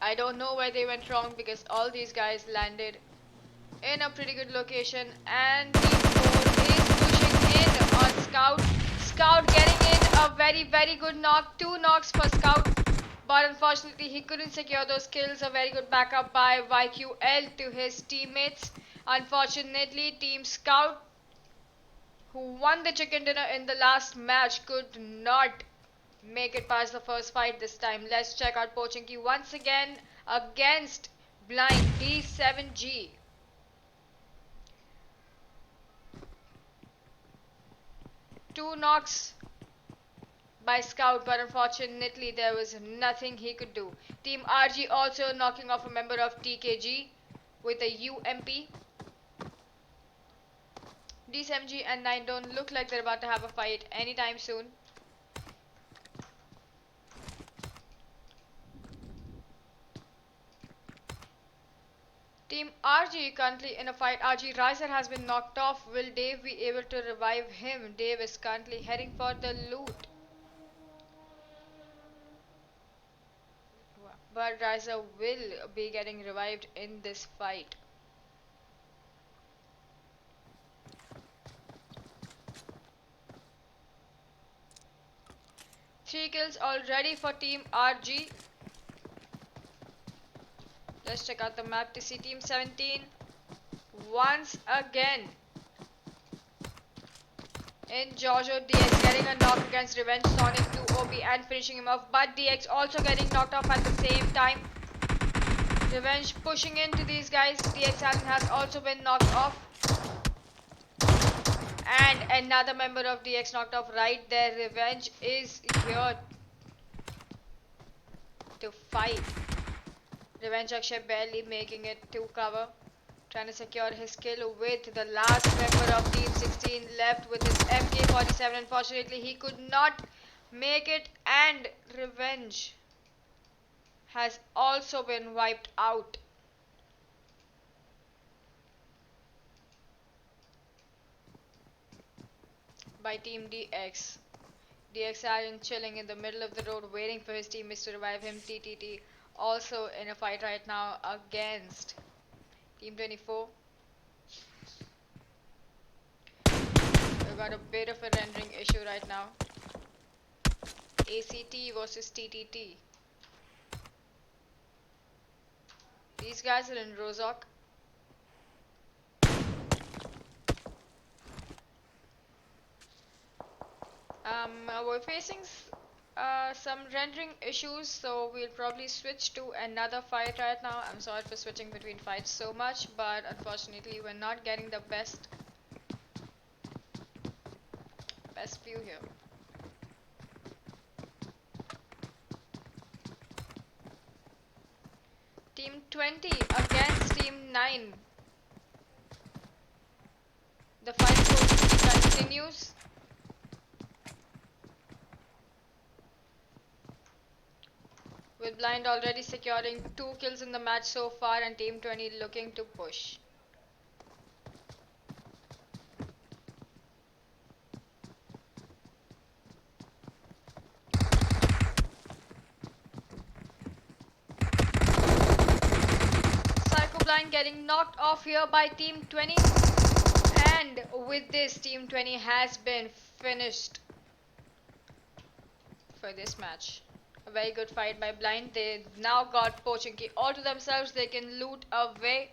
I don't know where they went wrong because all these guys landed in a pretty good location, and Team 4 is pushing in on Scout. Scout getting in a very good knock. 2 knocks for Scout, but unfortunately he couldn't secure those kills. A very good backup by VIKENDI to his teammates. Unfortunately, Team Scout, who won the chicken dinner in the last match, could not make it past the first fight this time. Let's check out Pochinki once again against blind D7G. Two knocks by Scout, but unfortunately there was nothing he could do. Team RG also knocking off a member of TKG with a UMP. D7G and 9 don't look like they're about to have a fight anytime soon. Team RG currently in a fight. RG Riser has been knocked off. Will Dave be able to revive him? Dave is currently heading for the loot, but Riser will be getting revived in this fight. Three kills already for Team RG. Let's check out the map to see Team 17 once again in Jojo. DX getting a knock against Revenge, Sonic 2 OP and finishing him off, but DX also getting knocked off at the same time. Revenge pushing into these guys. DX has also been knocked off, and another member of DX knocked off right there. Revenge is here to fight. Revenge Akshay barely making it to cover, trying to secure his kill with the last member of Team 16 left with his MK47. Unfortunately, he could not make it, and Revenge has also been wiped out. By Team DX. DX are chilling in the middle of the road waiting for his teammates to revive him. TTT also in a fight right now against Team 24. We've got a bit of a rendering issue right now. ACT versus TTT. These guys are in Rozok. We're facing some rendering issues, so we'll probably switch to another fight right now. I'm sorry for switching between fights so much, but unfortunately we're not getting the best view here. Team 20 against Team 9. The fight continues. With Blind already securing 2 kills in the match so far, and Team 20 looking to push. blind getting knocked off here by Team 20. And with this, Team 20 has been finished for this match. A very good fight by blind. They now got poaching key all to themselves. They can loot away.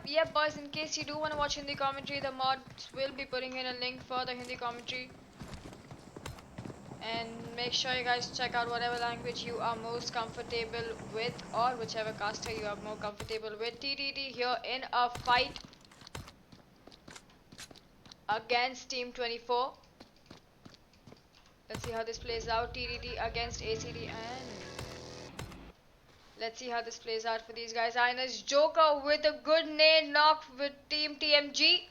Yep, boys, in case you do want to watch Hindi commentary, the mods will be putting in a link for the Hindi commentary. And make sure you guys check out whatever language you are most comfortable with, or whichever caster you are more comfortable with. TTT here in a fight against Team 24. Let's see how this plays out. TTT against ACD, and let's see how this plays out for these guys. Ines Joker with a good nade knock with Team TMG.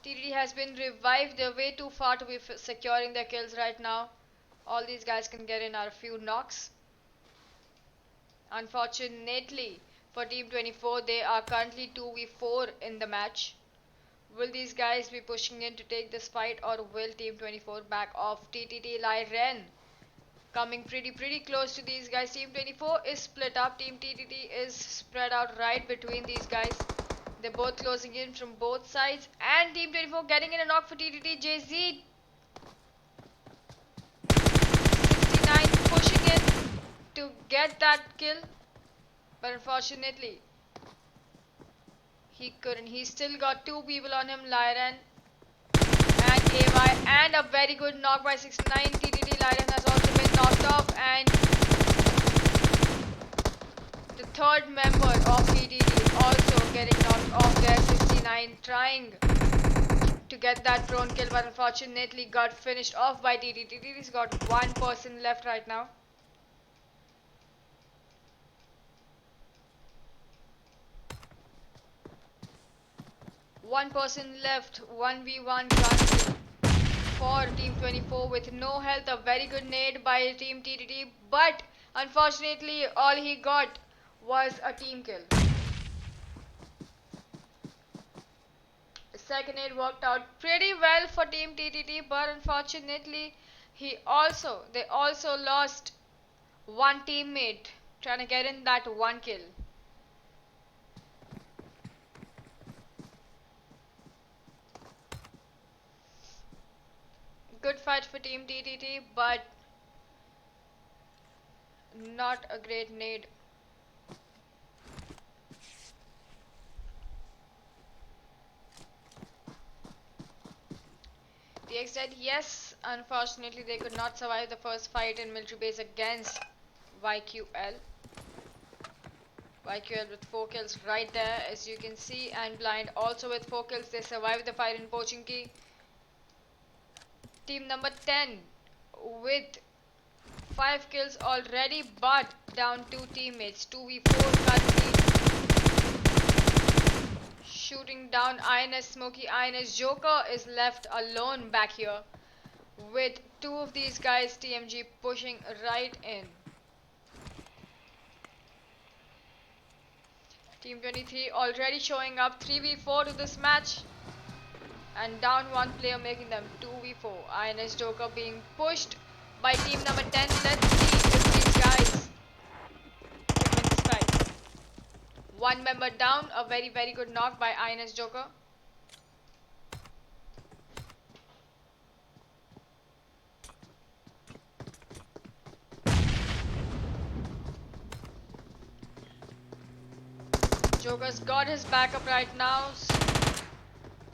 TTT has been revived. They're way too far to be securing their kills right now. All these guys can get in are a few knocks. Unfortunately for Team 24, they are currently 2v4 in the match. Will these guys be pushing in to take this fight, or will Team 24 back off? TTT Lyren coming pretty close to these guys. Team 24 is split up. Team TTT is spread out right between these guys. They're both closing in from both sides. And Team 24 getting in a knock for TTT. JZ 69 pushing in to get that kill. But unfortunately, he couldn't. He still got two people on him, Lyran and AY. And a very good knock by 69. TTT Lyran has also been knocked off. And the third member of TTT also getting knocked off there. 69 trying to get that drone kill, but unfortunately got finished off by TTT. TTT's got one person left right now. One person left. 1v1 currently for Team 24 with no health. A very good nade by Team TTT, but unfortunately all he got was a team kill. The second aid worked out pretty well for Team TTT, but unfortunately they also lost one teammate trying to get in that one kill. Good fight for Team TTT, but not a great nade. DX said yes, unfortunately they could not survive the first fight in military base against VIKENDI. VIKENDI with 4 kills right there, as you can see, and blind also with 4 kills. They survived the fight in Pochinki. Team number 10 with 5 kills already, but down 2 teammates. 2v4 currently. Shooting down INS Smokey. INS Joker is left alone back here with 2 of these guys. TMG pushing right in. Team 23 already showing up 3v4 to this match, and down 1 player, making them 2v4. INS Joker being pushed by team number 10. Let's see if these guys can win this fight. One member down. A very good knock by INS Joker. Joker's got his backup right now.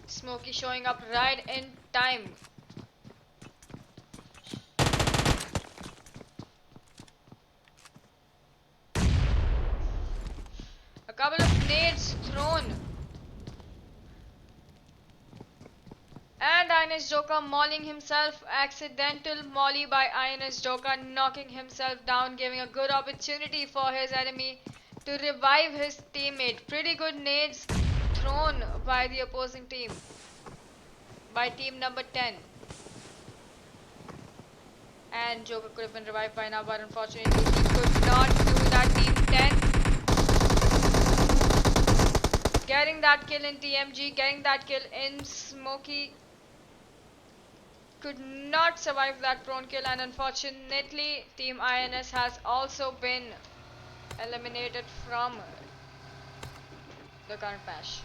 Smokey showing up right in time. A couple of nades thrown. And INS Joker mauling himself. Accidental molly by INS Joker, knocking himself down, giving a good opportunity for his enemy to revive his teammate. Pretty good nades thrown by the opposing team, by team number 10. And Joker could have been revived by now, but unfortunately he could not do that. Team 10 getting that kill in TMG, getting that kill in Smokey. Could not survive that prone kill, and unfortunately Team INS has also been eliminated from the current match.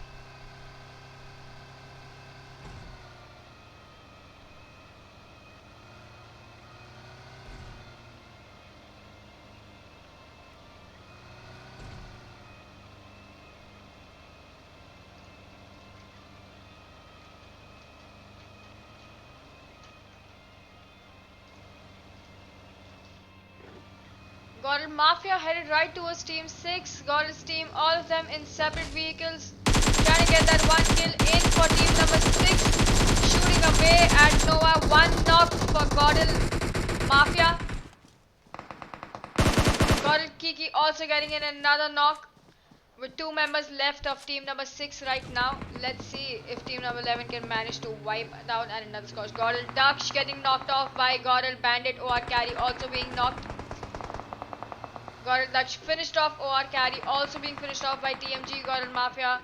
GODL Mafia headed right towards Team 6. GODL's team, all of them in separate vehicles, trying to get that one kill in for team number 6. Shooting away at Nova. One knock for GODL Mafia. GODL Kiki also getting in another knock. With 2 members left of team number 6 right now. Let's see if team number 11 can manage to wipe down and another score. GODL Daksh getting knocked off by GODL Bandit. OR Carry also being knocked. GODL Daksh finished off. OR Carry also being finished off by TMG. GODL Mafia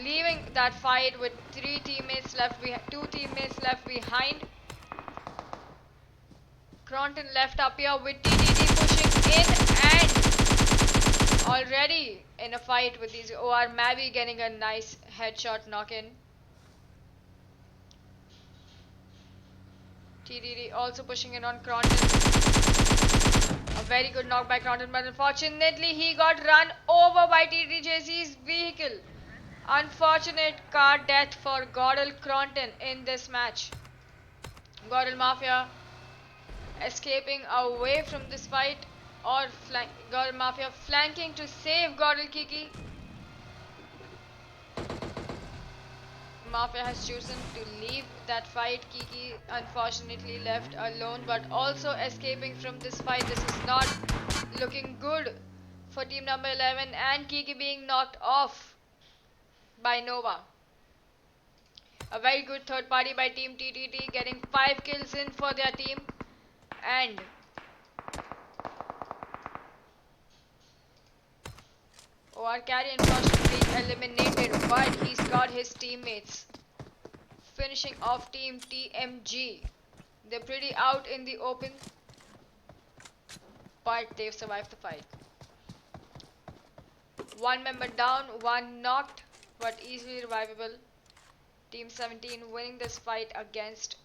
leaving that fight with 2 teammates left behind. Kronten left up here with TTT pushing in and already in a fight with these. OR Mavi getting a nice headshot knock in. TTT also pushing in on Kronten. A very good knock by Kronten, but unfortunately he got run over by TTJC's vehicle. Unfortunate car death for GODL Kronten in this match. GODL Mafia escaping away from this fight, or GODL Mafia flanking to save GODL Kiki. Mafia has chosen to leave that fight. Kiki unfortunately left alone, but also escaping from this fight. This is not looking good for team number 11, and Kiki being knocked off by Nova. A very good third party by team TTT, getting 5 kills in for their team, and OR Carry unfortunately eliminated, but he's got his teammates finishing off team TMG. They're pretty out in the open, but they've survived the fight. 1 member down, 1 knocked, but easily revivable. Team 17 winning this fight against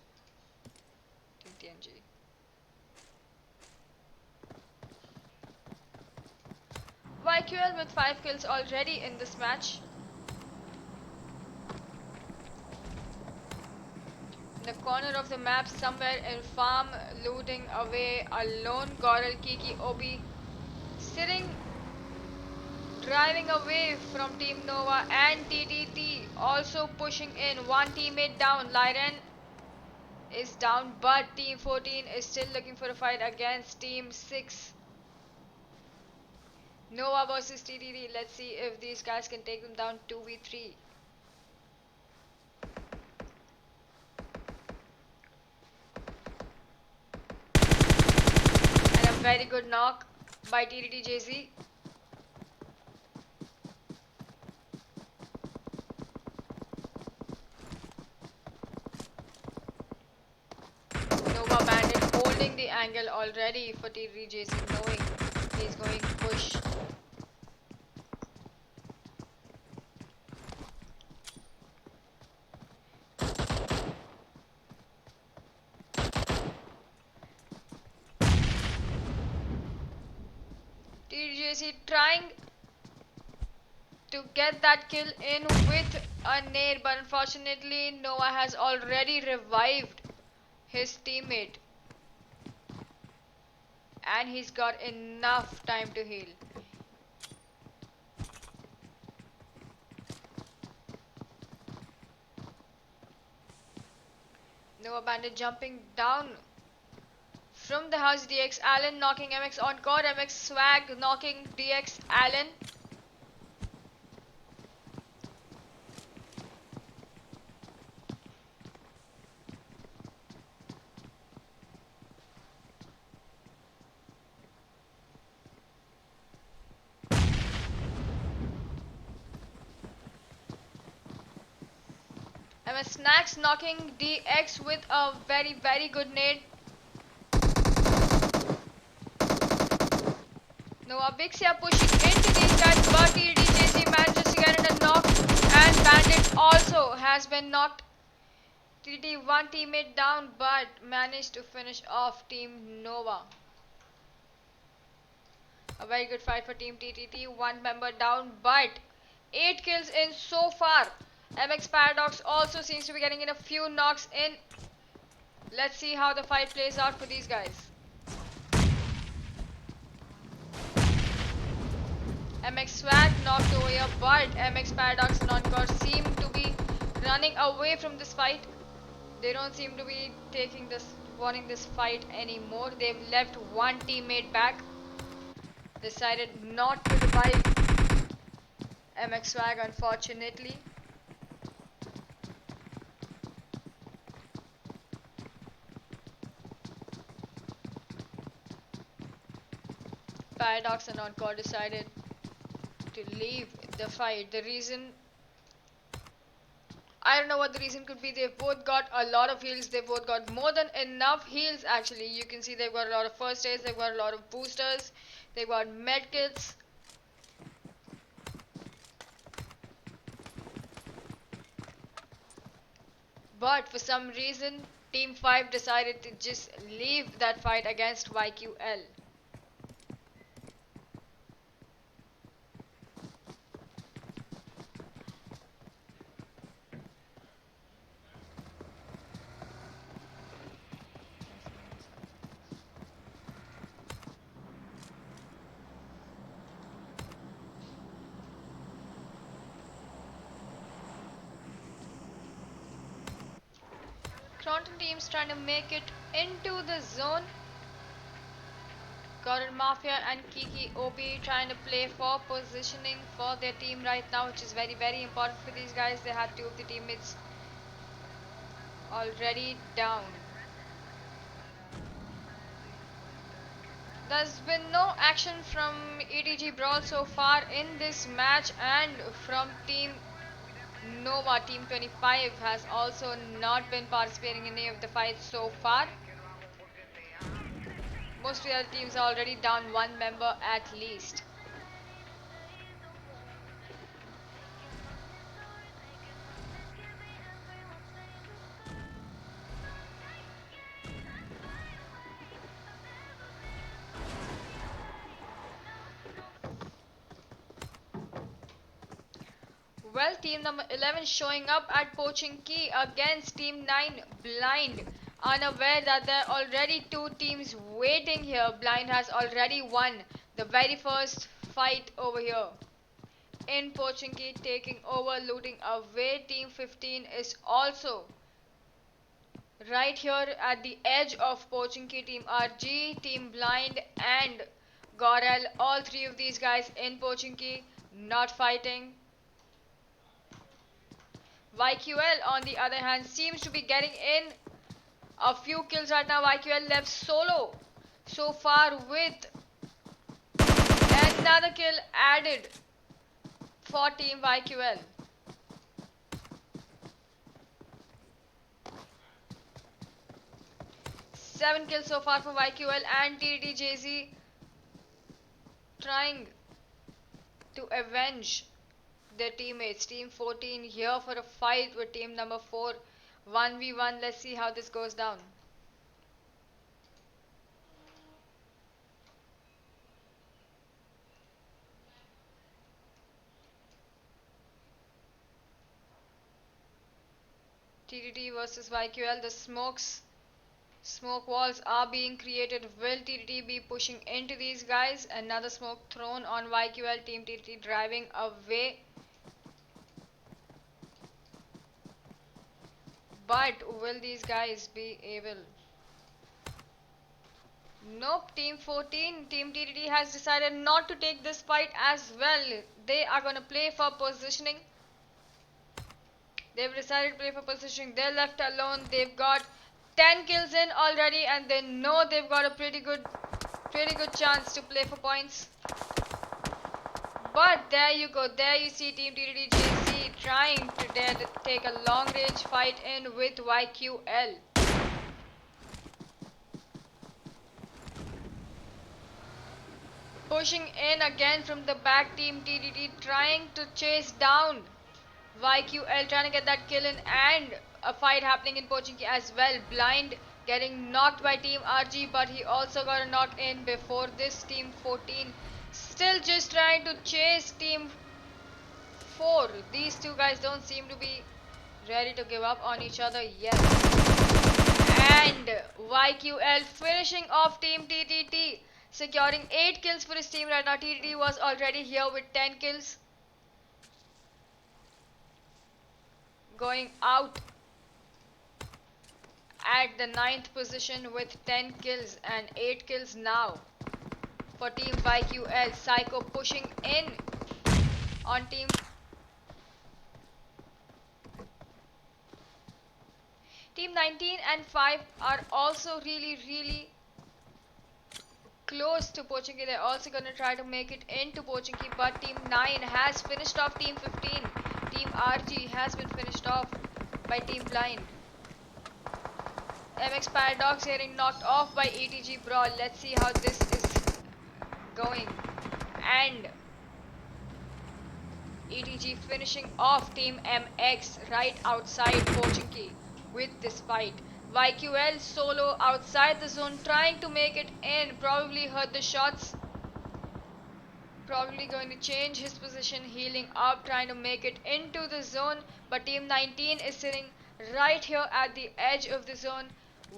Team TMG. YQL with 5 kills already in this match. In the corner of the map, somewhere in farm, looting away alone. GODL Kiki Obi sitting, driving away from Team Nova, and TTT also pushing in. 1 teammate down. Lyren is down, but Team 14 is still looking for a fight against Team 6. Nova versus TTT. Let's see if these guys can take them down 2v3. And a very good knock by TTTJZ. Nova Bandit holding the angle already for TTTJZ, knowing he's going to push. TTJC trying to get that kill in with a nade, but unfortunately Nova has already revived his teammate, and he's got enough time to heal. Nova Bandit jumping down from the house. DX Allen knocking MX on core. MX Swag knocking DX Allen. MS Snacks knocking DX with a very good nade. Nova Bixia pushing into these guys, but TDJC manages to get in a knock, and Bandit also has been knocked. TDT one teammate down, but managed to finish off Team Nova. A very good fight for Team TTT, one member down, but 8 kills in so far. MX Paradox also seems to be getting in a few knocks in. Let's see how the fight plays out for these guys. MX Swag knocked over here, but MX Paradox and Encore seem to be running away from this fight. They don't seem to be wanting this fight anymore. They've left one teammate back. Decided not to revive MX Swag, unfortunately. Paradox and Encore decided to leave the fight. The reason, I don't know what the reason could be. They've both got a lot of heals. They've both got more than enough heals actually. You can see they've got a lot of first aids, they've got a lot of boosters, they've got medkits. But for some reason, Team 5 decided to just leave that fight against YQL. Kronten team's trying to make it into the zone. GODL Mafia and Kiki OP trying to play for positioning for their team right now, which is very important for these guys. They had 2 of the teammates already down. There's been no action from ETG Brawl so far in this match, and from Team Nova, Team 25 has also not been participating in any of the fights so far. Most of the other teams are already down one member at least. Well, team number 11 showing up at Poaching Key against team 9 Blind, unaware that there are already 2 teams waiting here. Blind has already won the very first fight over here in Poaching Key, taking over, looting away. Team 15 is also right here at the edge of Poaching Key. Team RG, Team Blind and GODL, all 3 of these guys in Poaching Key, not fighting. YQL on the other hand seems to be getting in a few kills right now. YQL left solo so far with another kill added for team YQL. Seven kills so far for YQL, and TDJZ trying to avenge their teammates. Team 14 here for a fight with team number 4. 1v1. Let's see how this goes down. TDT versus YQL. The smoke walls are being created. Will TDT be pushing into these guys? Another smoke thrown on YQL. Team TDT driving away. But will these guys be able? Nope. Team 14, Team TTT has decided not to take this fight as well. They are going to play for positioning. They've decided to play for positioning. They're left alone. They've got 10 kills in already, and they know they've got a pretty good chance to play for points. But there you go, there you see Team TTTJC trying to take a long range fight in with YQL. Pushing in again from the back, Team TTT trying to chase down YQL, trying to get that kill in, and a fight happening in Pochinki as well. Blind getting knocked by Team RG, but he also got a knock in before this. Team 14 still just trying to chase Team 4. These two guys don't seem to be ready to give up on each other yet. And YQL finishing off Team TTT, securing 8 kills for his team right now. TTT was already here with 10 kills. Going out at the 9th position with 10 kills and 8 kills now for Team YQL. Psycho pushing in on Team Team 19 and 5 are also really close to Pochinki. They're also gonna try to make it into Pochinki, but Team 9 has finished off Team 15. Team RG has been finished off by Team Blind. MX Paradox getting knocked off by ETG Brawl. Let's see how this is going. And ETG finishing off Team MX right outside Pochinki with this fight. YQL solo outside the zone trying to make it in. Probably heard the shots. Probably going to change his position, healing up, trying to make it into the zone. But Team 19 is sitting right here at the edge of the zone,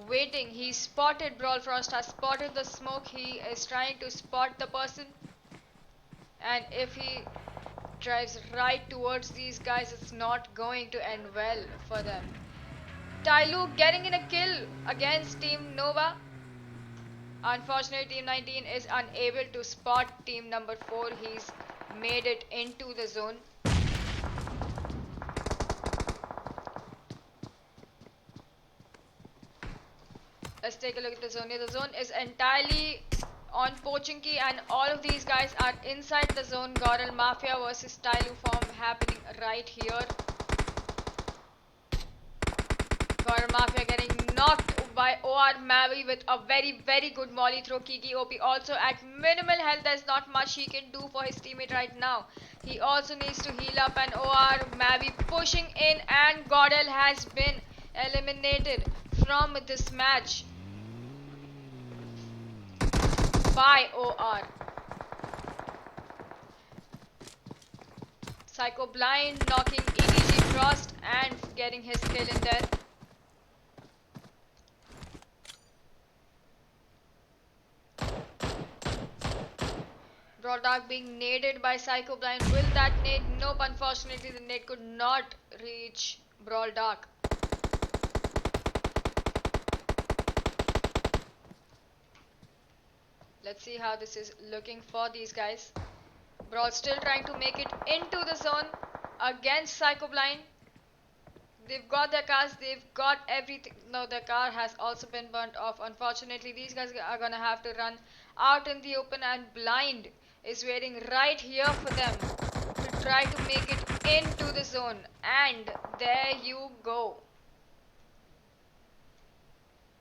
waiting. He spotted, Brawl Frost has spotted the smoke. He is trying to spot the person. And if he drives right towards these guys, it's not going to end well for them. Tyloo getting in a kill against Team Nova. Unfortunately, Team 19 is unable to spot Team number 4. He's made it into the zone. Let's take a look at the zone. The zone is entirely on Pochinki, and all of these guys are inside the zone. GODL Mafia versus Tyloo form happening right here. GODL Mafia getting knocked by OR Mavi with a very good molly throw. Kiki OP also at minimal health. There's not much he can do for his teammate right now. He also needs to heal up, and OR Mavi pushing in, and GODL has been eliminated from this match by OR. Psycho Blind knocking ETG Frost and getting his kill in there. Brodark being naded by Psycho Blind. Will that nade? Nope, unfortunately the nade could not reach Brodark. Let's see how this is looking for these guys. Brawl still trying to make it into the zone against Psycho Blind. They've got their cars, they've got everything. No, their car has also been burnt off. Unfortunately, these guys are gonna have to run out in the open, and Blind is waiting right here for them to try to make it into the zone. And there you go.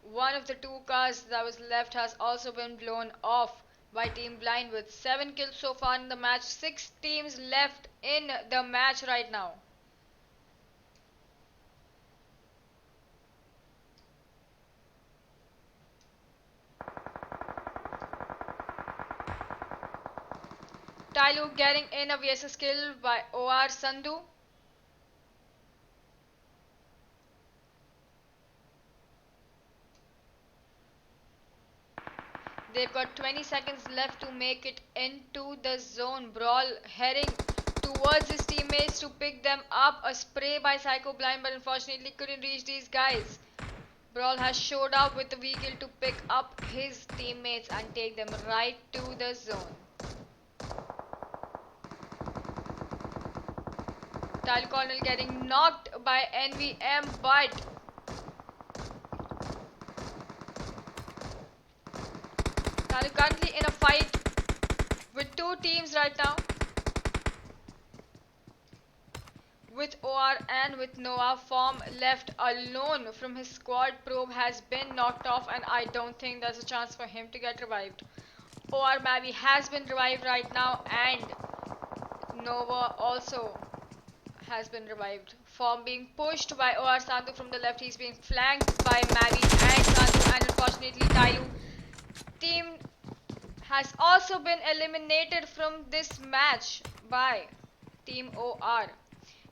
One of the 2 cars that was left has also been blown off by Team Blind with 7 kills so far in the match. 6 teams left in the match right now. Tyloo getting in a VSS kill by OR Sandhu. They've got 20 seconds left to make it into the zone. Brawl heading towards his teammates to pick them up. A spray by Psycho Blind, but unfortunately couldn't reach these guys. Brawl has showed up with the vehicle to pick up his teammates and take them right to the zone. Tile Colonel getting knocked by NVM, but Tile currently in a fight with 2 teams right now. with OR and with Noah. Form left alone from his squad. Probe has been knocked off and I don't think there's a chance for him to get revived. OR Mavi has been revived right now and Nova also has been revived. Form being pushed by OR Sandhu from the left. He's being flanked by Mavi and Sandhu, and unfortunately Tailu team has also been eliminated from this match by Team OR.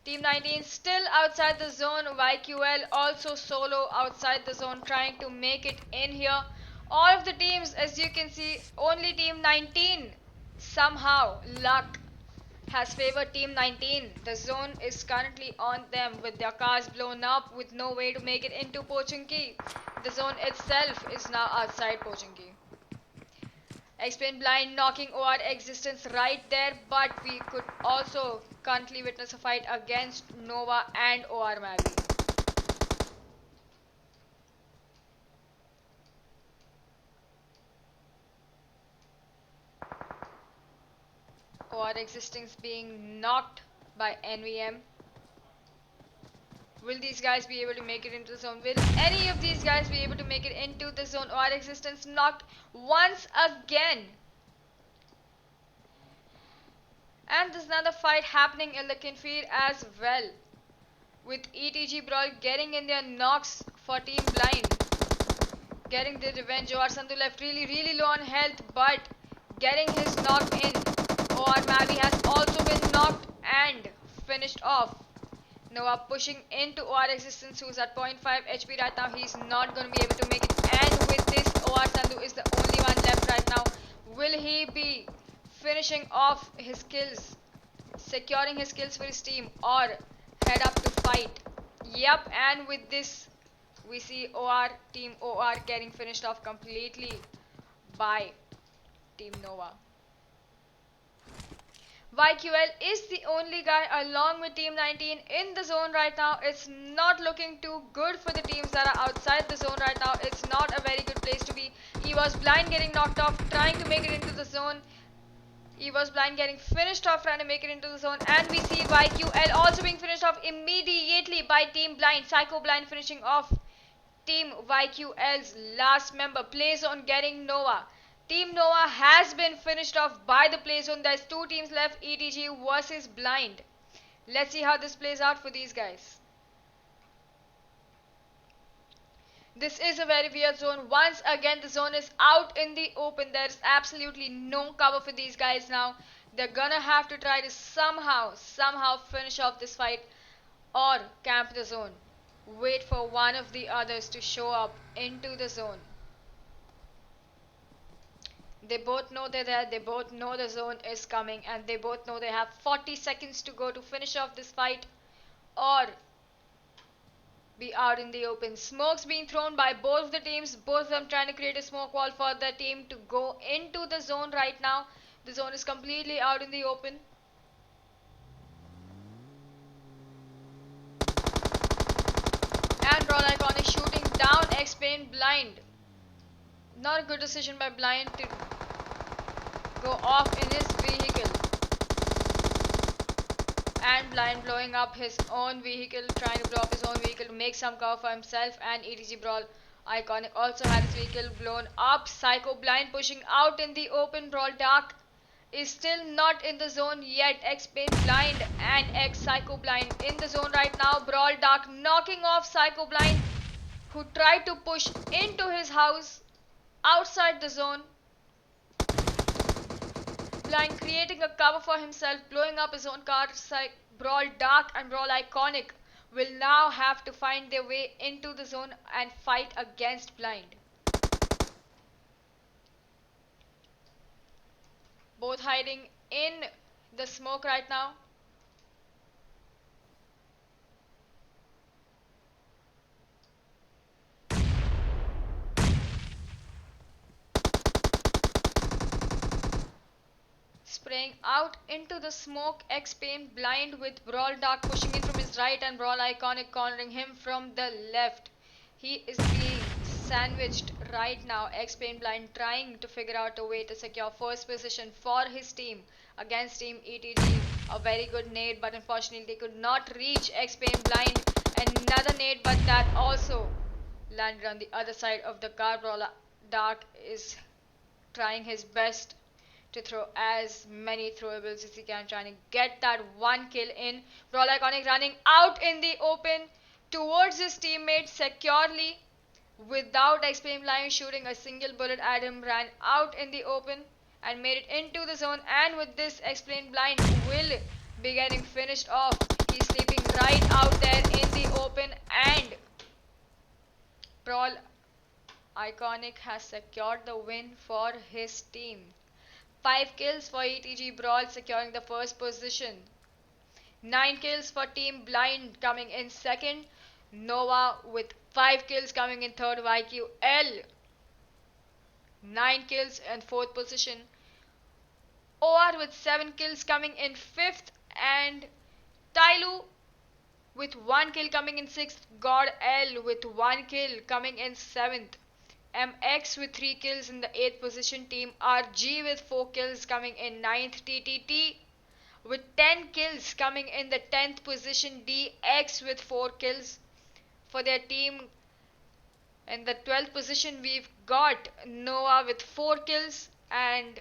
Team 19 still outside the zone. YQL also solo outside the zone trying to make it in here. All of the teams, as you can see, only Team 19 somehow luck has favored Team 19. The zone is currently on them with their cars blown up with no way to make it into Pochinki. The zone itself is now outside Pochinki. Explain Blind knocking OR existence right there, but we could also currently witness a fight against Nova and OR Mavi. OR existence being knocked by NVM. Will these guys be able to make it into the zone? Will any of these guys be able to make it into the zone? OR existence knocked once again. And there's another fight happening in the Kinfield as well, with ETG Brawl getting in their knocks for Team Blind, getting the revenge. OR Sandhu left really low on health, but getting his knock in. OR Mavi has also been knocked and finished off. Noah pushing into OR Existence, who's at 0.5 HP right now. He's not going to be able to make it, and with this OR Sandhu is the only one left right now. Will he be finishing off his kills, securing his kills for his team, or head up to fight? Yep, and with this we see Team OR getting finished off completely by Team Nova. YQL is the only guy along with Team 19 in the zone right now. It's not looking too good for the teams that are outside the zone right now. It's not a very good place to be. He was blind getting knocked off, trying to make it into the zone. He was blind getting finished off trying to make it into the zone, and we see YQL also being finished off immediately by Team Blind. Psycho Blind finishing off Team YQL's last member. Play zone getting Nova. Team Nova has been finished off by the play zone. There's two teams left, ETG versus Blind. Let's see how this plays out for these guys. This is a very weird zone. Once again, the zone is out in the open. There's absolutely no cover for these guys now. They're gonna have to try to somehow finish off this fight or camp the zone. Wait for one of the others to show up into the zone. They both know they're there, they both know the zone is coming, and they both know they have 40 seconds to go to finish off this fight or be out in the open. Smokes being thrown by both of the teams, both of them trying to create a smoke wall for their team to go into the zone right now. The zone is completely out in the open. And Brawl Icon is shooting down Explain Blind. Not a good decision by Blind to go off in his vehicle. And Blind blowing up his own vehicle, trying to blow up his own vehicle to make some cover for himself. And ETG Brawl Iconic also had his vehicle blown up. Psycho Blind pushing out in the open. Brawl Dark is still not in the zone yet. Explain Blind and X Psycho Blind in the zone right now. Brawl Dark knocking off Psycho Blind, who tried to push into his house outside the zone. Blind creating a cover for himself, blowing up his own car. Brawl Dark and Brawl Iconic will now have to find their way into the zone and fight against Blind. Both hiding in the smoke right now. Spraying out into the smoke, X-Pain Blind with Brawl Dark pushing in from his right and Brawl Iconic cornering him from the left. He is being sandwiched right now. X-Pain Blind trying to figure out a way to secure first position for his team against Team ETG. a very good nade, but unfortunately they could not reach X-Pain Blind. Another nade, but that also landed on the other side of the car. Brawler Dark is trying his best to throw as many throwables as he can, trying to get that one kill in. Brawler Iconic running out in the open towards his teammate securely without X-Beam Line shooting a single bullet at him, ran out in the open and made it into the zone. And with this, X-Plane Blind will be getting finished off. He's sleeping right out there in the open, and Brawl Iconic has secured the win for his team. 5 kills for ETG Brawl, securing the first position. 9 kills for Team Blind, coming in second. Nova with 5 kills coming in third. YQL 9 kills in fourth position. OR with 7 kills coming in fifth, and Tailu with 1 kill coming in sixth. GODL with 1 kill coming in seventh. MX with 3 kills in the 8th position. Team RG with 4 kills coming in ninth. TTT with 10 kills coming in the 10th position. DX with 4 kills for their team. In the 12th position, we've got Noah with 4 kills, and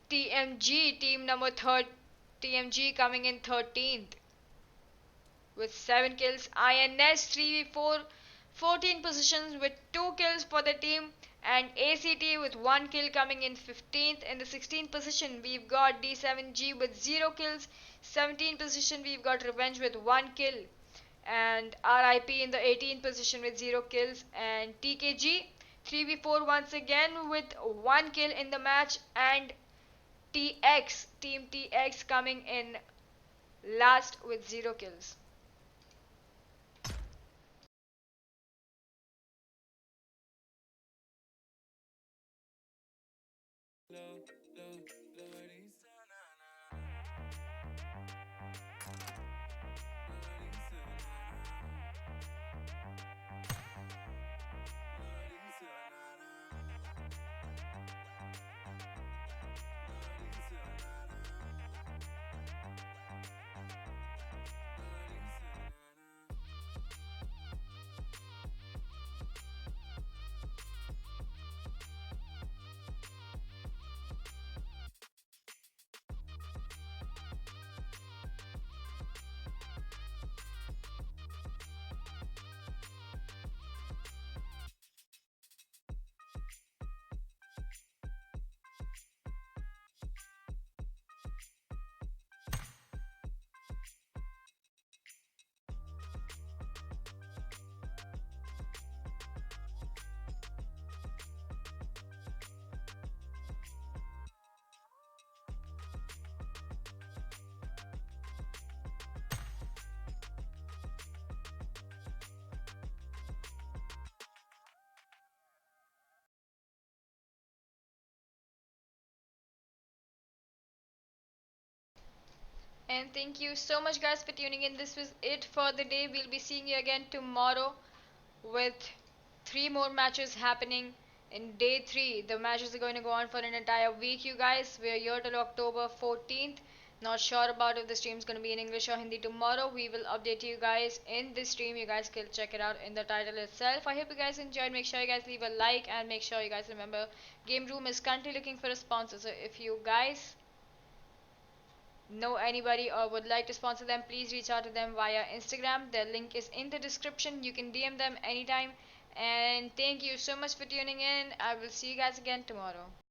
TMG, team number 3rd, TMG coming in 13th with 7 kills. INS 3v4, 14 positions with 2 kills for the team, and ACT with 1 kill coming in 15th. In the 16th position, we've got D7G with 0 kills. 17th position, we've got Revenge with 1 kill, and RIP in the 18th position with 0 kills, and TKG 3v4 once again with 1 kill in the match, and TX, Team TX coming in last with 0 kills. And thank you so much, guys, for tuning in. This was it for the day. We'll be seeing you again tomorrow with 3 more matches happening in day 3. The matches are going to go on for an entire week, you guys. We are here till October 14th. Not sure about if the stream is going to be in English or Hindi tomorrow. We will update you guys in this stream. You guys can check it out in the title itself. I hope you guys enjoyed. Make sure you guys leave a like, and make sure you guys remember Game Room is currently looking for a sponsor. So if you guys know anybody or would like to sponsor them, please reach out to them via Instagram. Their link is in the description. You can DM them anytime. And thank you so much for tuning in. I will see you guys again tomorrow.